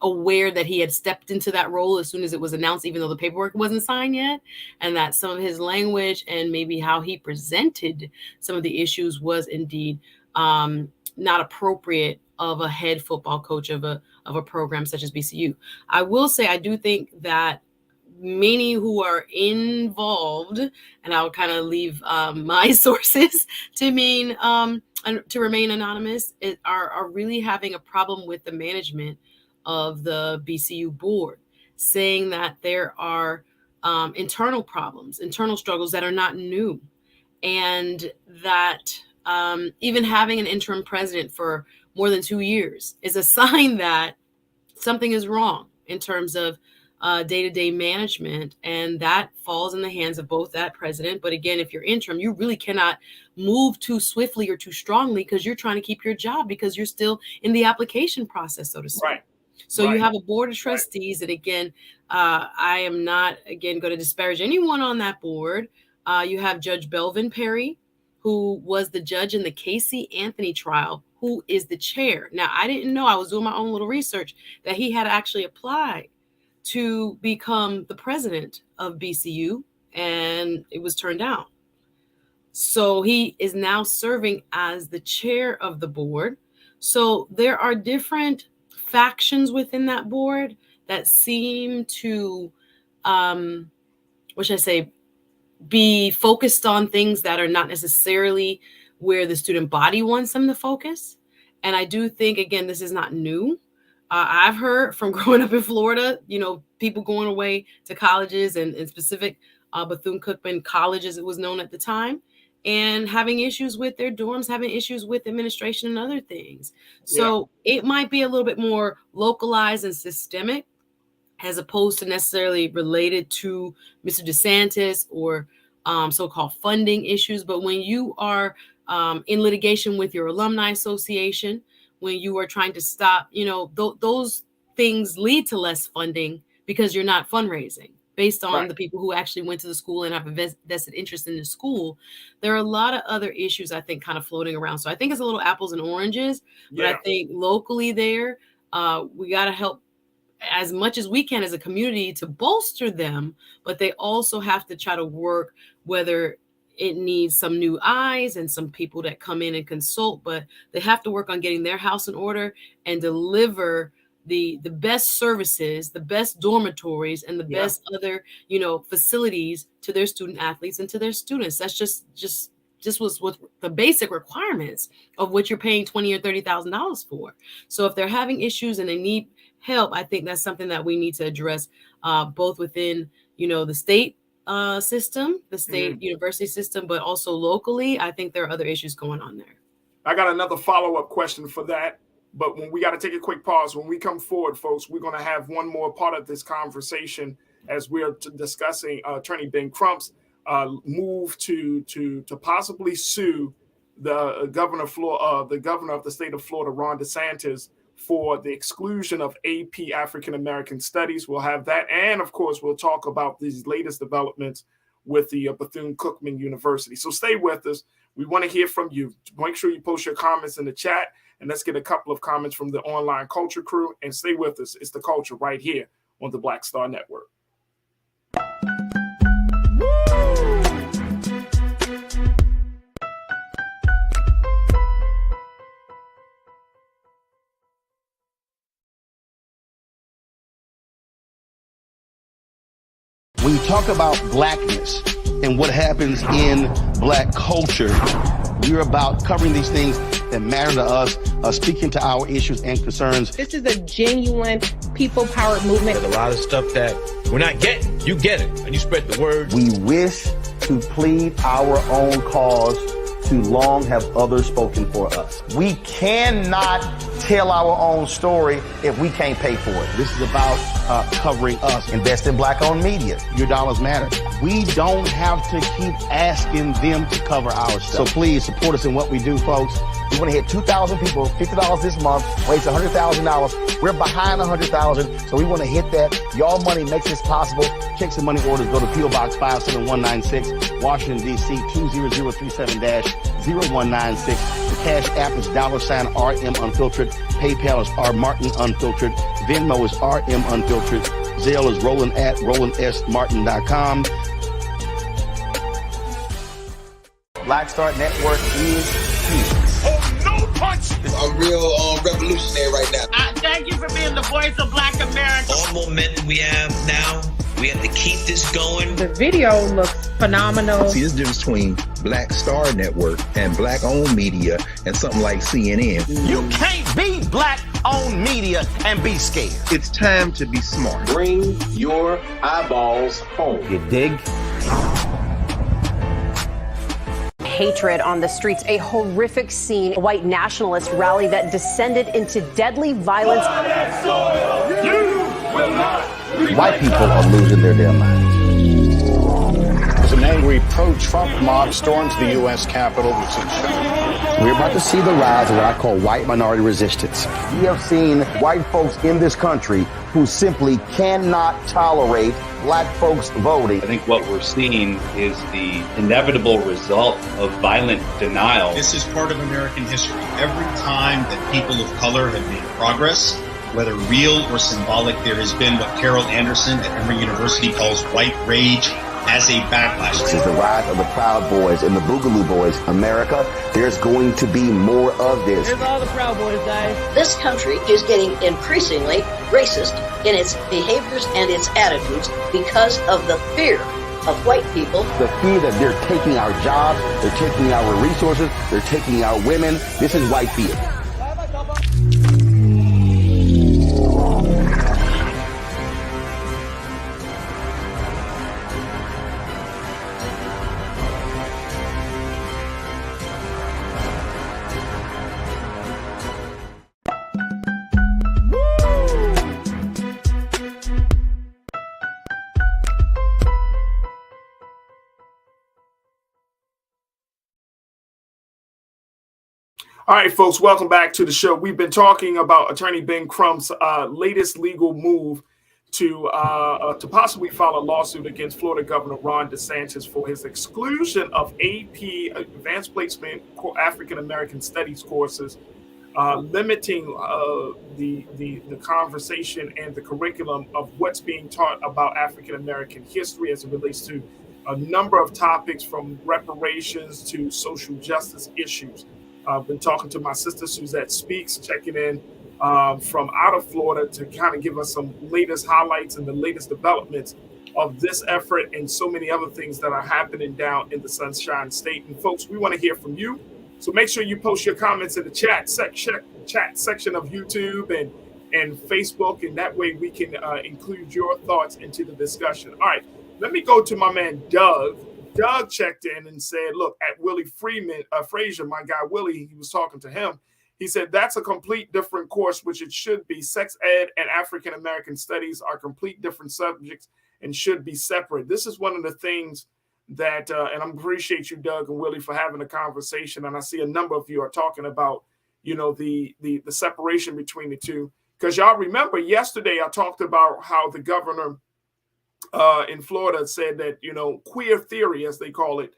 aware that he had stepped into that role as soon as it was announced, even though the paperwork wasn't signed yet, and that some of his language and maybe how he presented some of the issues was indeed not appropriate of a head football coach of a program such as BCU. I will say, I do think that many who are involved, and I'll kind of leave my sources to remain anonymous, are really having a problem with the management of the BCU board, saying that there are internal problems, internal struggles that are not new, and that even having an interim president for more than 2 years is a sign that something is wrong in terms of day-to-day management, and that falls in the hands of both that president. But again, if you're interim, you really cannot move too swiftly or too strongly, because you're trying to keep your job, because you're still in the application process, so to speak. Right. So you have a board of trustees, and again, I am not, again, going to disparage anyone on that board. You have Judge Belvin Perry, who was the judge in the Casey Anthony trial, who is the chair. Now, I didn't know, I was doing my own little research, that he had actually applied to become the president of BCU, and it was turned down. So he is now serving as the chair of the board. So there are different factions within that board that seem to, be focused on things that are not necessarily where the student body wants them to focus. And I do think, again, this is not new. I've heard from growing up in Florida, you know, people going away to colleges and specific Bethune-Cookman College, as it was known at the time, and having issues with their dorms, having issues with administration and other things. So it might be a little bit more localized and systemic, as opposed to necessarily related to Mr. DeSantis or so-called funding issues. But when you are in litigation with your alumni association, when you are trying to stop, you know, those things lead to less funding, because you're not fundraising based on the people who actually went to the school and have a vested interest in the school. There are a lot of other issues, I think, kind of floating around. So I think it's a little apples and oranges, but I think locally there, we got to help as much as we can as a community to bolster them, but they also have to try to work, whether it needs some new eyes and some people that come in and consult, but they have to work on getting their house in order and deliver the best services, the best dormitories, and the best other, you know, facilities to their student athletes and to their students. That's just was what the basic requirements of what you're paying $20,000 or $30,000 for. So if they're having issues and they need help, I think that's something that we need to address, both within, you know, the state system, the state university system, but also locally. I think there are other issues going on there. I got another follow-up question for that, but when we got to take a quick pause. When we come forward, folks, we're going to have one more part of this conversation as we're discussing Attorney Ben Crump's move to possibly sue the governor of the state of Florida, Ron DeSantis, for the exclusion of AP African American Studies. We'll have that, and of course, we'll talk about these latest developments with the Bethune-Cookman University. So stay with us. We want to hear from you. Make sure you post your comments in the chat, and let's get a couple of comments from the online culture crew. And stay with us. It's The Culture right here on the Black Star Network. When you talk about blackness and what happens in black culture, we're about covering these things that matter to us, speaking to our issues and concerns. This is a genuine people-powered movement. There's a lot of stuff that we're not getting. You get it, and you spread the word. We wish to plead our own cause. Too long have others spoken for us. We cannot tell our own story if we can't pay for it. This is about covering us. Invest in black-owned media. Your dollars matter. We don't have to keep asking them to cover our stuff. So please support us in what we do, folks. We want to hit 2,000 people, $50 this month, raise $100,000. We're behind 100,000, so we want to hit that. Y'all money makes this possible. Checks and money orders go to P.O. Box 57196, Washington, D.C. 20037-0196. The Cash App is $RM Unfiltered. PayPal is R Martin Unfiltered. Venmo is RM Unfiltered. Zelle is Roland at RolandSMartin.com. Black Star Network is here. Oh, no punch! I'm real revolutionary right now. Thank you for being the voice of Black America. All momentum we have now, we have to keep this going. The video looks phenomenal. See, there's a difference between Black Star Network and black-owned media and something like CNN. You can't be black-owned media and be scared. It's time to be smart. Bring your eyeballs home. You dig? Hatred on the streets, a horrific scene, a white nationalist rally that descended into deadly violence. White people are losing their damn minds. As an angry pro-Trump mob storms the U.S. Capitol, we're about to see the rise of what I call white minority resistance. We have seen white folks in this country who simply cannot tolerate black folks voting. I think what we're seeing is the inevitable result of violent denial. This is part of American history. Every time that people of color have made progress, whether real or symbolic, there has been what Carol Anderson at Emory University calls white rage as a backlash. This is the rise of the Proud Boys and the Boogaloo Boys. America, there's going to be more of this. Here's all the Proud Boys, guys. This country is getting increasingly racist in its behaviors and its attitudes because of the fear of white people. The fear that they're taking our jobs, they're taking our resources, they're taking our women. This is white fear. All right, folks, welcome back to the show. We've been talking about Attorney Ben Crump's latest legal move to possibly file a lawsuit against Florida Governor Ron DeSantis for his exclusion of AP Advanced Placement African American Studies courses, limiting the conversation and the curriculum of what's being taught about African American history as it relates to a number of topics from reparations to social justice issues. I've been talking to my sister Suzette Speaks, checking in from out of Florida to kind of give us some latest highlights and the latest developments of this effort and so many other things that are happening down in the Sunshine State. And folks, we want to hear from you. So make sure you post your comments in the chat section of YouTube and Facebook, and that way we can include your thoughts into the discussion. All right, let me go to my man Doug. Doug checked in and said, look, at Willie Frazier, my guy Willie, he was talking to him. He said, that's a complete different course, which it should be. Sex ed and African-American studies are complete different subjects and should be separate. This is one of the things that, and I appreciate you, Doug and Willie, for having a conversation. And I see a number of you are talking about, you know, the separation between the two. Because y'all remember yesterday I talked about how the governor in Florida said that, you know, queer theory, as they call it,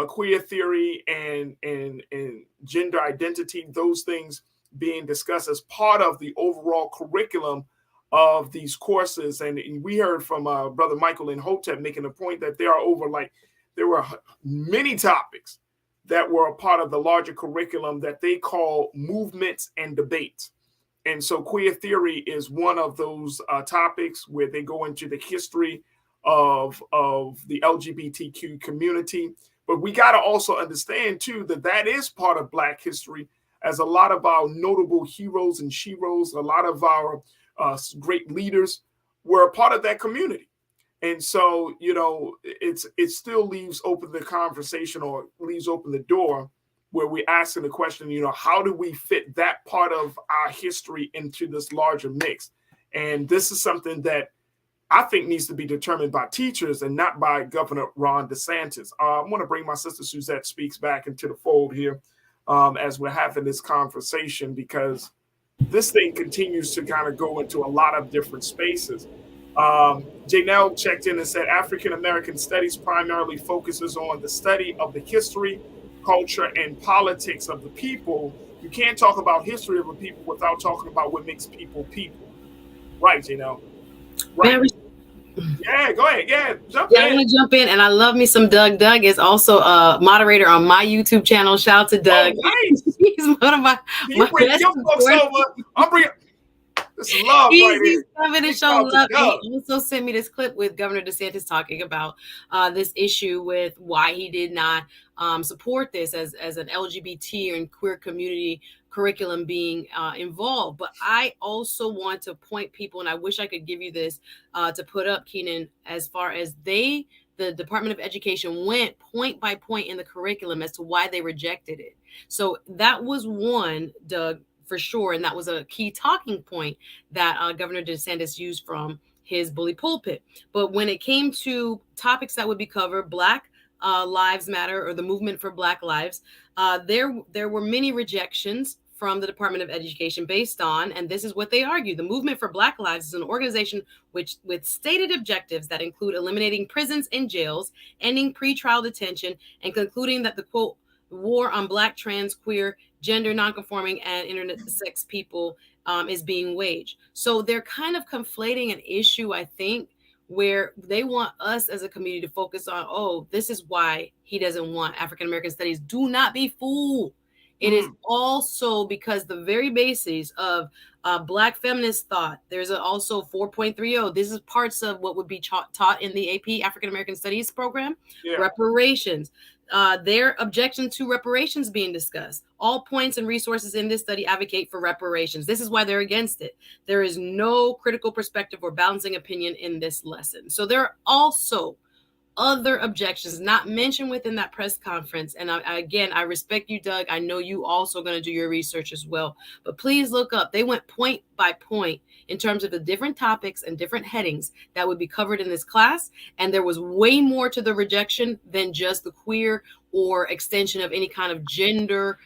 queer theory and gender identity, those things being discussed as part of the overall curriculum of these courses. And we heard from Brother Michael in Hotep making a point that there were many topics that were a part of the larger curriculum that they call movements and debates. And so queer theory is one of those topics where they go into the history of the LGBTQ community. But we got to also understand, too, that that is part of Black history, as a lot of our notable heroes and sheroes, a lot of our great leaders were a part of that community. And so, you know, it still leaves open the conversation, or leaves open the door where we're asking the question, you know, how do we fit that part of our history into this larger mix? And this is something that I think needs to be determined by teachers and not by Governor Ron DeSantis. I want to bring my sister Suzette Speaks back into the fold here as we're having this conversation, because this thing continues to kind of go into a lot of different spaces. Janelle checked in and said African American studies primarily focuses on the study of the history, culture, and politics of the people. You can't talk about history of a people without talking about what makes people people. Right, Janelle? Right. Yeah, go ahead. Yeah, jump in. I'm going to jump in, and I love me some Doug. Doug is also a moderator on my YouTube channel. Shout out to Doug. Oh, nice. He's one of my bring best your folks over. I'm bringing this is love right here. He's coming to show love. He also sent me this clip with Governor DeSantis talking about this issue with why he did not support this as an LGBT and queer community curriculum being involved. But I also want to point people, and I wish I could give you this to put up, Keenan, as far as the Department of Education went point by point in the curriculum as to why they rejected it. So that was one, Doug, for sure. And that was a key talking point that Governor DeSantis used from his bully pulpit. But when it came to topics that would be covered, Black Lives Matter, or the movement for Black lives, there were many rejections from the Department of Education based on, and this is what they argue, the movement for Black lives is an organization with stated objectives that include eliminating prisons and jails, ending pretrial detention, and concluding that the quote war on Black, trans, queer, gender nonconforming, and intersex people is being waged. So they're kind of conflating an issue, I think, where they want us as a community to focus on, oh, this is why he doesn't want African American studies. Do not be fooled. It is also because the very basis of Black feminist thought. There's also 4.30. This is parts of what would be taught in the AP African American Studies program. Yeah. Reparations. Their objection to reparations being discussed. All points and resources in this study advocate for reparations. This is why they're against it. There is no critical perspective or balancing opinion in this lesson. So there are also other objections not mentioned within that press conference. And I respect you, Doug. I know you also going to do your research as well. But please look up. They went point by point in terms of the different topics and different headings that would be covered in this class. And there was way more to the rejection than just the queer or extension of any kind of gender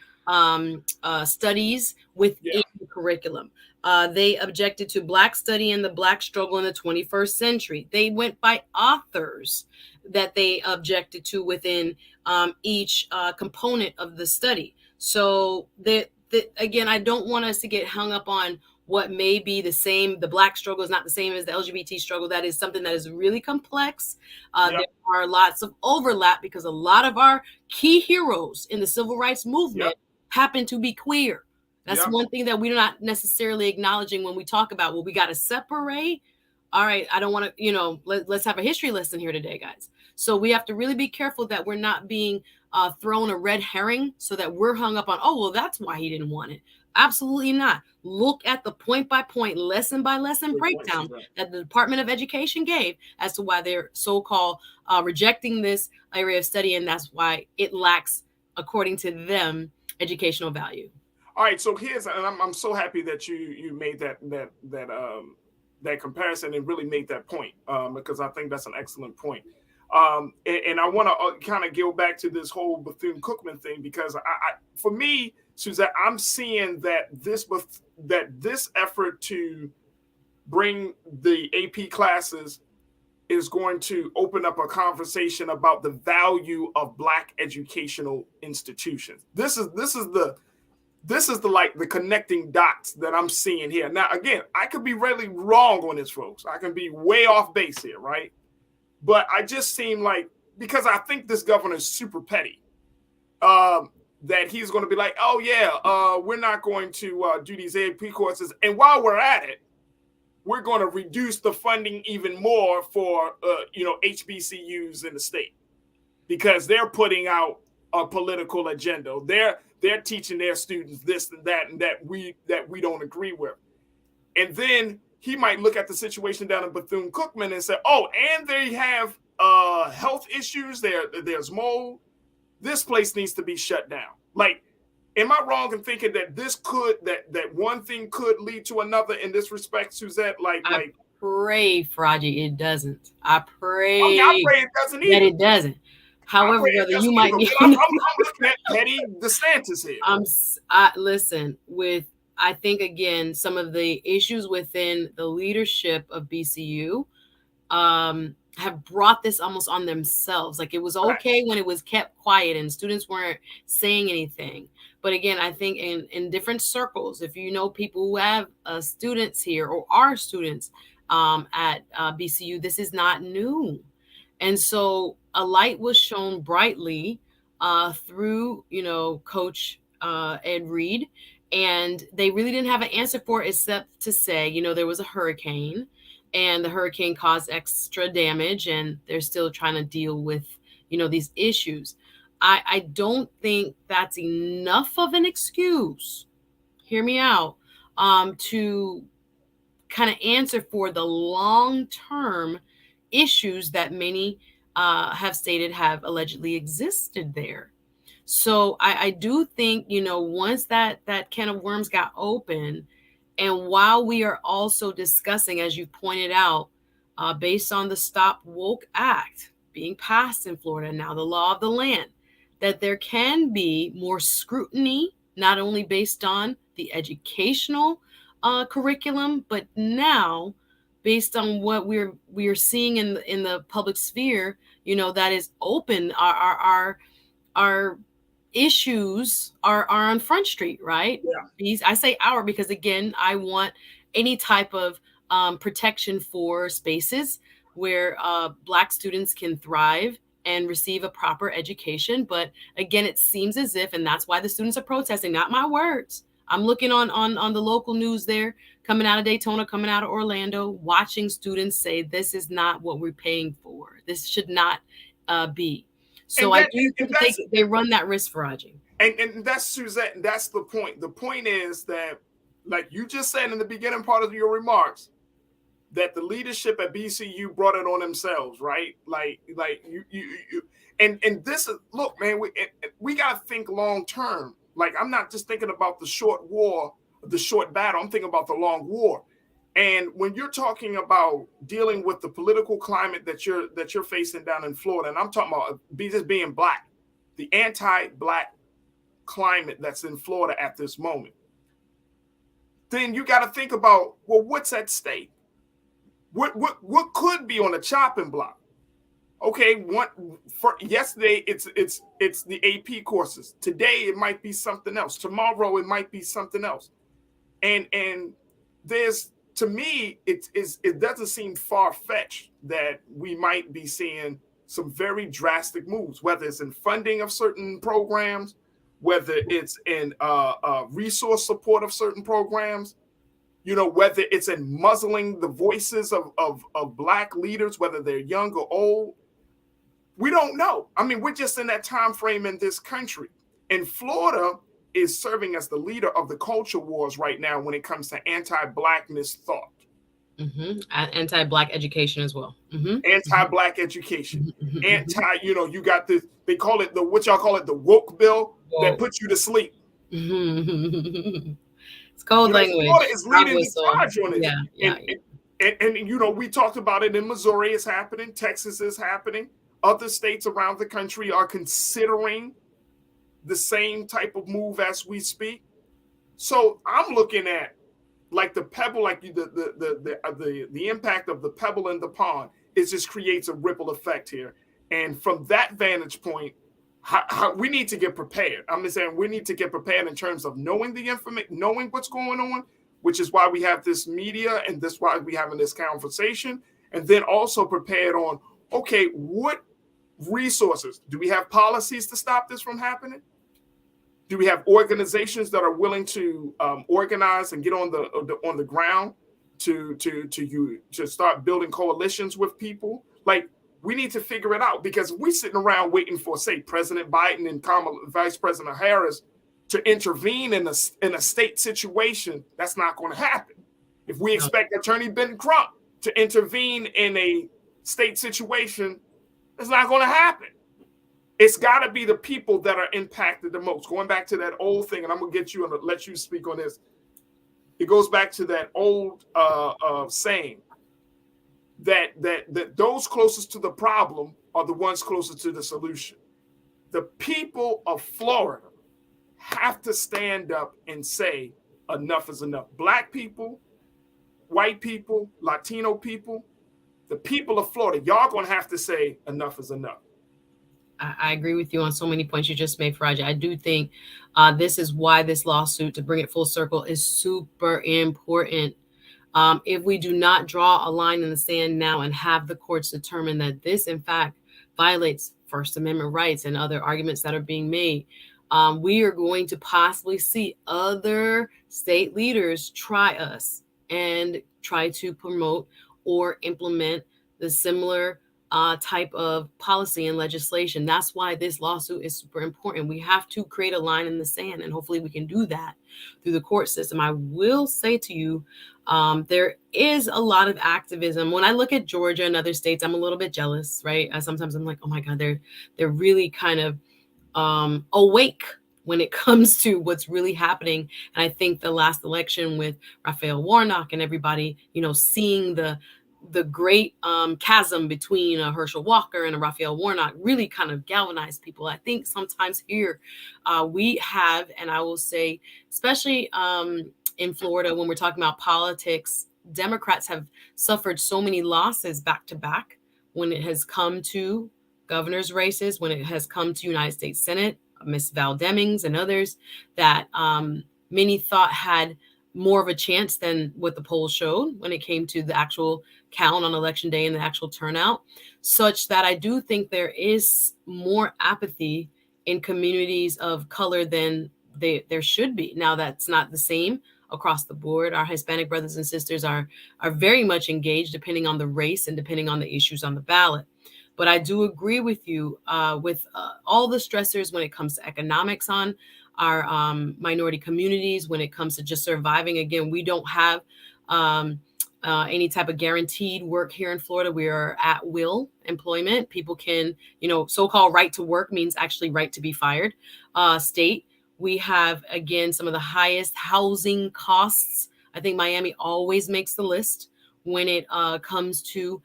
studies within the curriculum. They objected to Black study and the Black struggle in the 21st century. They went by authors that they objected to within each component of the study. So again, I don't want us to get hung up on what may be the same. The Black struggle is not the same as the LGBT struggle. That is something that is really complex. There are lots of overlap because a lot of our key heroes in the civil rights movement happen to be queer. That's one thing that we're not necessarily acknowledging when we talk about, well, we got to separate. All right, I don't want to, let's have a history lesson here today, guys. So we have to really be careful that we're not being thrown a red herring so that we're hung up on, oh, well, that's why he didn't want it. Absolutely not. Look at the point by point, lesson by lesson breakdown that the Department of Education gave as to why they're so-called rejecting this area of study. And that's why it lacks, according to them, educational value. All right, so and I'm so happy that you made that comparison and really made that point because I think that's an excellent point. And I want to kind of go back to this whole Bethune-Cookman thing because for me, Suzette, I'm seeing that this effort to bring the AP classes is going to open up a conversation about the value of Black educational institutions. This is the connecting dots that I'm seeing here. Now, again, I could be really wrong on this, folks. I can be way off base here, right? But I just seem like, because I think this governor is super petty, that he's going to be like, oh, yeah, we're not going to do these AP courses. And while we're at it, we're going to reduce the funding even more for HBCUs in the state because they're putting out a political agenda. They're teaching their students this and that we don't agree with. And then he might look at the situation down in Bethune-Cookman and say, oh, and they have health issues. There's mold. This place needs to be shut down. Like, am I wrong in thinking that that one thing could lead to another in this respect, Suzette? I pray, Farajii, it doesn't. I pray, I pray it doesn't either. That it doesn't. However, whether you might be, I'm looking at petty DeSantis here. Listen, I think again, some of the issues within the leadership of BCU have brought this almost on themselves. Like, it was okay when it was kept quiet and students weren't saying anything. But again, I think in different circles, if you know people who have students here or are students at BCU, this is not new. And so a light was shown brightly through, Coach Ed Reed, and they really didn't have an answer for it except to say, there was a hurricane and the hurricane caused extra damage and they're still trying to deal with, these issues. I don't think that's enough of an excuse, hear me out, to kind of answer for the long-term issues that many have stated have allegedly existed there. So I do think, once that can of worms got open, and while we are also discussing, as you pointed out, based on the Stop Woke Act being passed in Florida, now the law of the land, that there can be more scrutiny, not only based on the educational curriculum, but now based on what we're seeing in the public sphere, that is open. Our issues are on Front Street, right? Yeah. I say our because, again, I want any type of protection for spaces where Black students can thrive and receive a proper education. But again, it seems as if, and that's why the students are protesting, not my words. I'm looking on the local news there, coming out of Daytona, coming out of Orlando, watching students say this is not what we're paying for. This should not be. So I do think they run that risk, Farajii. And that's Suzette, and that's the point. The point is that, like you just said in the beginning part of your remarks, that the leadership at BCU brought it on themselves, right? Like you and this is, look, man, we got to think long term. Like, I'm not just thinking about the short war, the short battle. I'm thinking about the long war. And when you're talking about dealing with the political climate that you're facing down in Florida, and I'm talking about just being Black, the anti-Black climate that's in Florida at this moment, then you got to think about, well, what's at stake? What could be on the chopping block? Okay, yesterday it's the AP courses. Today it might be something else. Tomorrow it might be something else. And there's, to me, it doesn't seem far-fetched that we might be seeing some very drastic moves, whether it's in funding of certain programs, whether it's in resource support of certain programs, whether it's in muzzling the voices of Black leaders, whether they're young or old. We don't know. I mean, we're just in that time frame in this country. And Florida is serving as the leader of the culture wars right now when it comes to anti-Blackness thought. Mm-hmm. Anti-Black education as well. Mm-hmm. Anti-Black education. Mm-hmm. You got this, they call it what y'all call it, the woke bill that puts you to sleep. Mm-hmm. It's cold language. Florida is leading the charge on it. And we talked about it in Missouri. It's happening. Texas is happening. Other states around the country are considering the same type of move as we speak. So I'm looking at like the pebble, like the impact of the pebble in the pond. It just creates a ripple effect here. And from that vantage point, how we need to get prepared. I'm just saying we need to get prepared in terms of knowing the information, knowing what's going on, which is why we have this media and that's why we're having this conversation. And then also prepared on, okay, what resources? Do we have policies to stop this from happening? Do we have organizations that are willing to organize and get on the ground to start building coalitions with people. Like, we need to figure it out, because we're sitting around waiting for, say, President Biden and Vice President Harris to intervene in a state situation. That's not going to happen. If we expect Attorney Ben Crump to intervene in a state situation, it's not going to happen. It's got to be the people that are impacted the most. Going back to that old thing, and I'm going to get you and let you speak on this. It goes back to that old saying that those closest to the problem are the ones closest to the solution. The people of Florida have to stand up and say enough is enough. Black people, white people, Latino people, the people of Florida, y'all going to have to say enough is enough. I agree with you on so many points you just made, Farajii. I do think this is why this lawsuit, to bring it full circle, is super important. If we do not draw a line in the sand now and have the courts determine that this, in fact, violates First Amendment rights and other arguments that are being made, we are going to possibly see other state leaders try us and try to promote or implement the similar type of policy and legislation. That's why this lawsuit is super important. We have to create a line in the sand, and hopefully we can do that through the court system. I will say to you, there is a lot of activism. When I look at Georgia and other states, I'm a little bit jealous, right? Sometimes I'm like, oh my God, they're really kind of awake when it comes to what's really happening. And I think the last election with Raphael Warnock and everybody, seeing the great chasm between Herschel Walker and Raphael Warnock really kind of galvanized people. I think sometimes here we have, and I will say, especially in Florida, when we're talking about politics, Democrats have suffered so many losses back to back when it has come to governor's races, when it has come to United States Senate, Miss Val Demings and others that many thought had more of a chance than what the polls showed when it came to the actual count on election day and the actual turnout, such that I do think there is more apathy in communities of color than there should be. Now, that's not the same across the board. Our Hispanic brothers and sisters are very much engaged, depending on the race and depending on the issues on the ballot. But I do agree with you with all the stressors when it comes to economics on our minority communities, when it comes to just surviving. Again, we don't have any type of guaranteed work here in Florida. We are at will employment. People can, so-called right to work means actually right to be fired. State, we have, again, some of the highest housing costs. I think Miami always makes the list when it comes to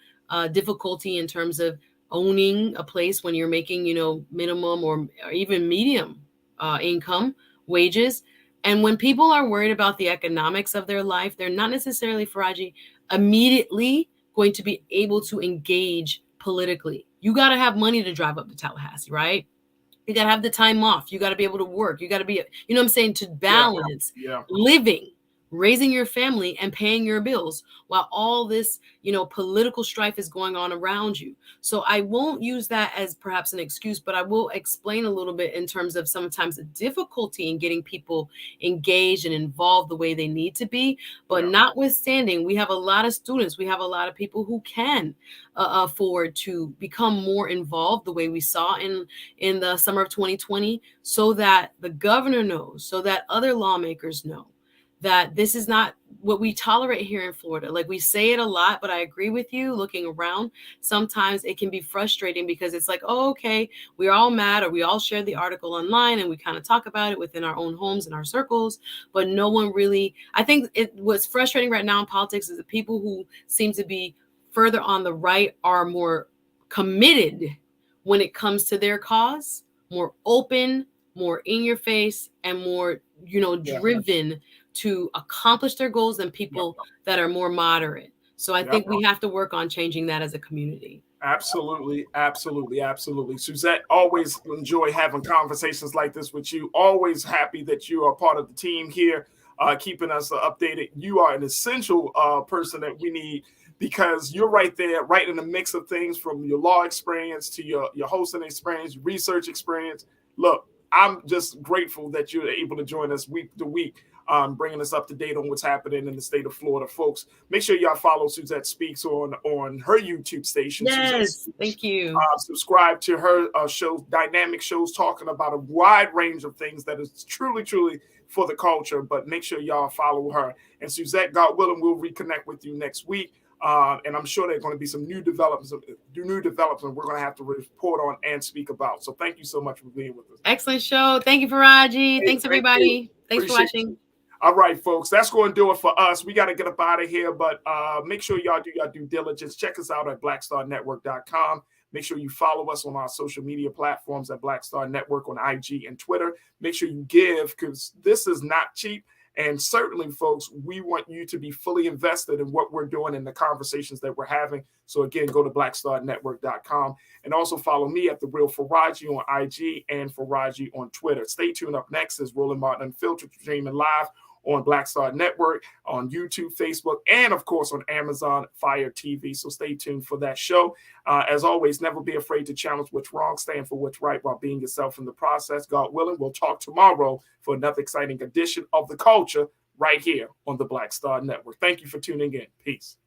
difficulty in terms of owning a place when you're making, minimum or even medium income wages. And when people are worried about the economics of their life, they're not necessarily, Farajii, immediately going to be able to engage politically. You got to have money to drive up to Tallahassee, right? You got to have the time off. You got to be able to work. You got to be, to balance living, raising your family and paying your bills while all this, political strife is going on around you. So I won't use that as perhaps an excuse, but I will explain a little bit in terms of sometimes the difficulty in getting people engaged and involved the way they need to be. But notwithstanding, we have a lot of students. We have a lot of people who can afford to become more involved the way we saw in the summer of 2020, so that the governor knows, so that other lawmakers know that this is not what we tolerate here in Florida. Like, we say it a lot, but I agree with you. Looking around, sometimes it can be frustrating because it's like, oh, okay, we're all mad, or we all share the article online and we kind of talk about it within our own homes and our circles, but no one really, I think what's frustrating right now in politics is the people who seem to be further on the right are more committed when it comes to their cause, more open, more in your face, and more, driven to accomplish their goals than people that are more moderate. So I think we have to work on changing that as a community. Absolutely, absolutely, absolutely. Suzette, always enjoy having conversations like this with you. Always happy that you are part of the team here, keeping us updated. You are an essential person that we need, because you're right there, right in the mix of things, from your law experience to your hosting experience, research experience. Look, I'm just grateful that you're able to join us week to week. bringing us up to date on what's happening in the state of Florida. Folks, make sure y'all follow Suzette Speaks on her YouTube station. Yes, thank you. Subscribe to her shows, dynamic shows, talking about a wide range of things that is truly, truly for the culture. But make sure y'all follow her. And Suzette, God willing, we'll reconnect with you next week. And I'm sure there are going to be some new developments we're going to have to report on and speak about. So thank you so much for being with us. Excellent show. Thank you, Farajii. Hey, Thanks, everybody. Thanks Appreciate for watching. You. All right, folks, that's going to do it for us. We got to get up out of here, but make sure y'all do your due diligence. Check us out at blackstarnetwork.com. Make sure you follow us on our social media platforms at Black Star Network on IG and Twitter. Make sure you give, because this is not cheap. And certainly, folks, we want you to be fully invested in what we're doing and the conversations that we're having. So, again, go to blackstarnetwork.com and also follow me at The Real Farajii on IG and Farajii on Twitter. Stay tuned. Up next is Roland Martin Unfiltered, streaming live on Black Star Network, on YouTube, Facebook, and, of course, on Amazon Fire TV. So stay tuned for that show. As always, never be afraid to challenge what's wrong, stand for what's right while being yourself in the process. God willing, we'll talk tomorrow for another exciting edition of The Culture right here on the Black Star Network. Thank you for tuning in. Peace.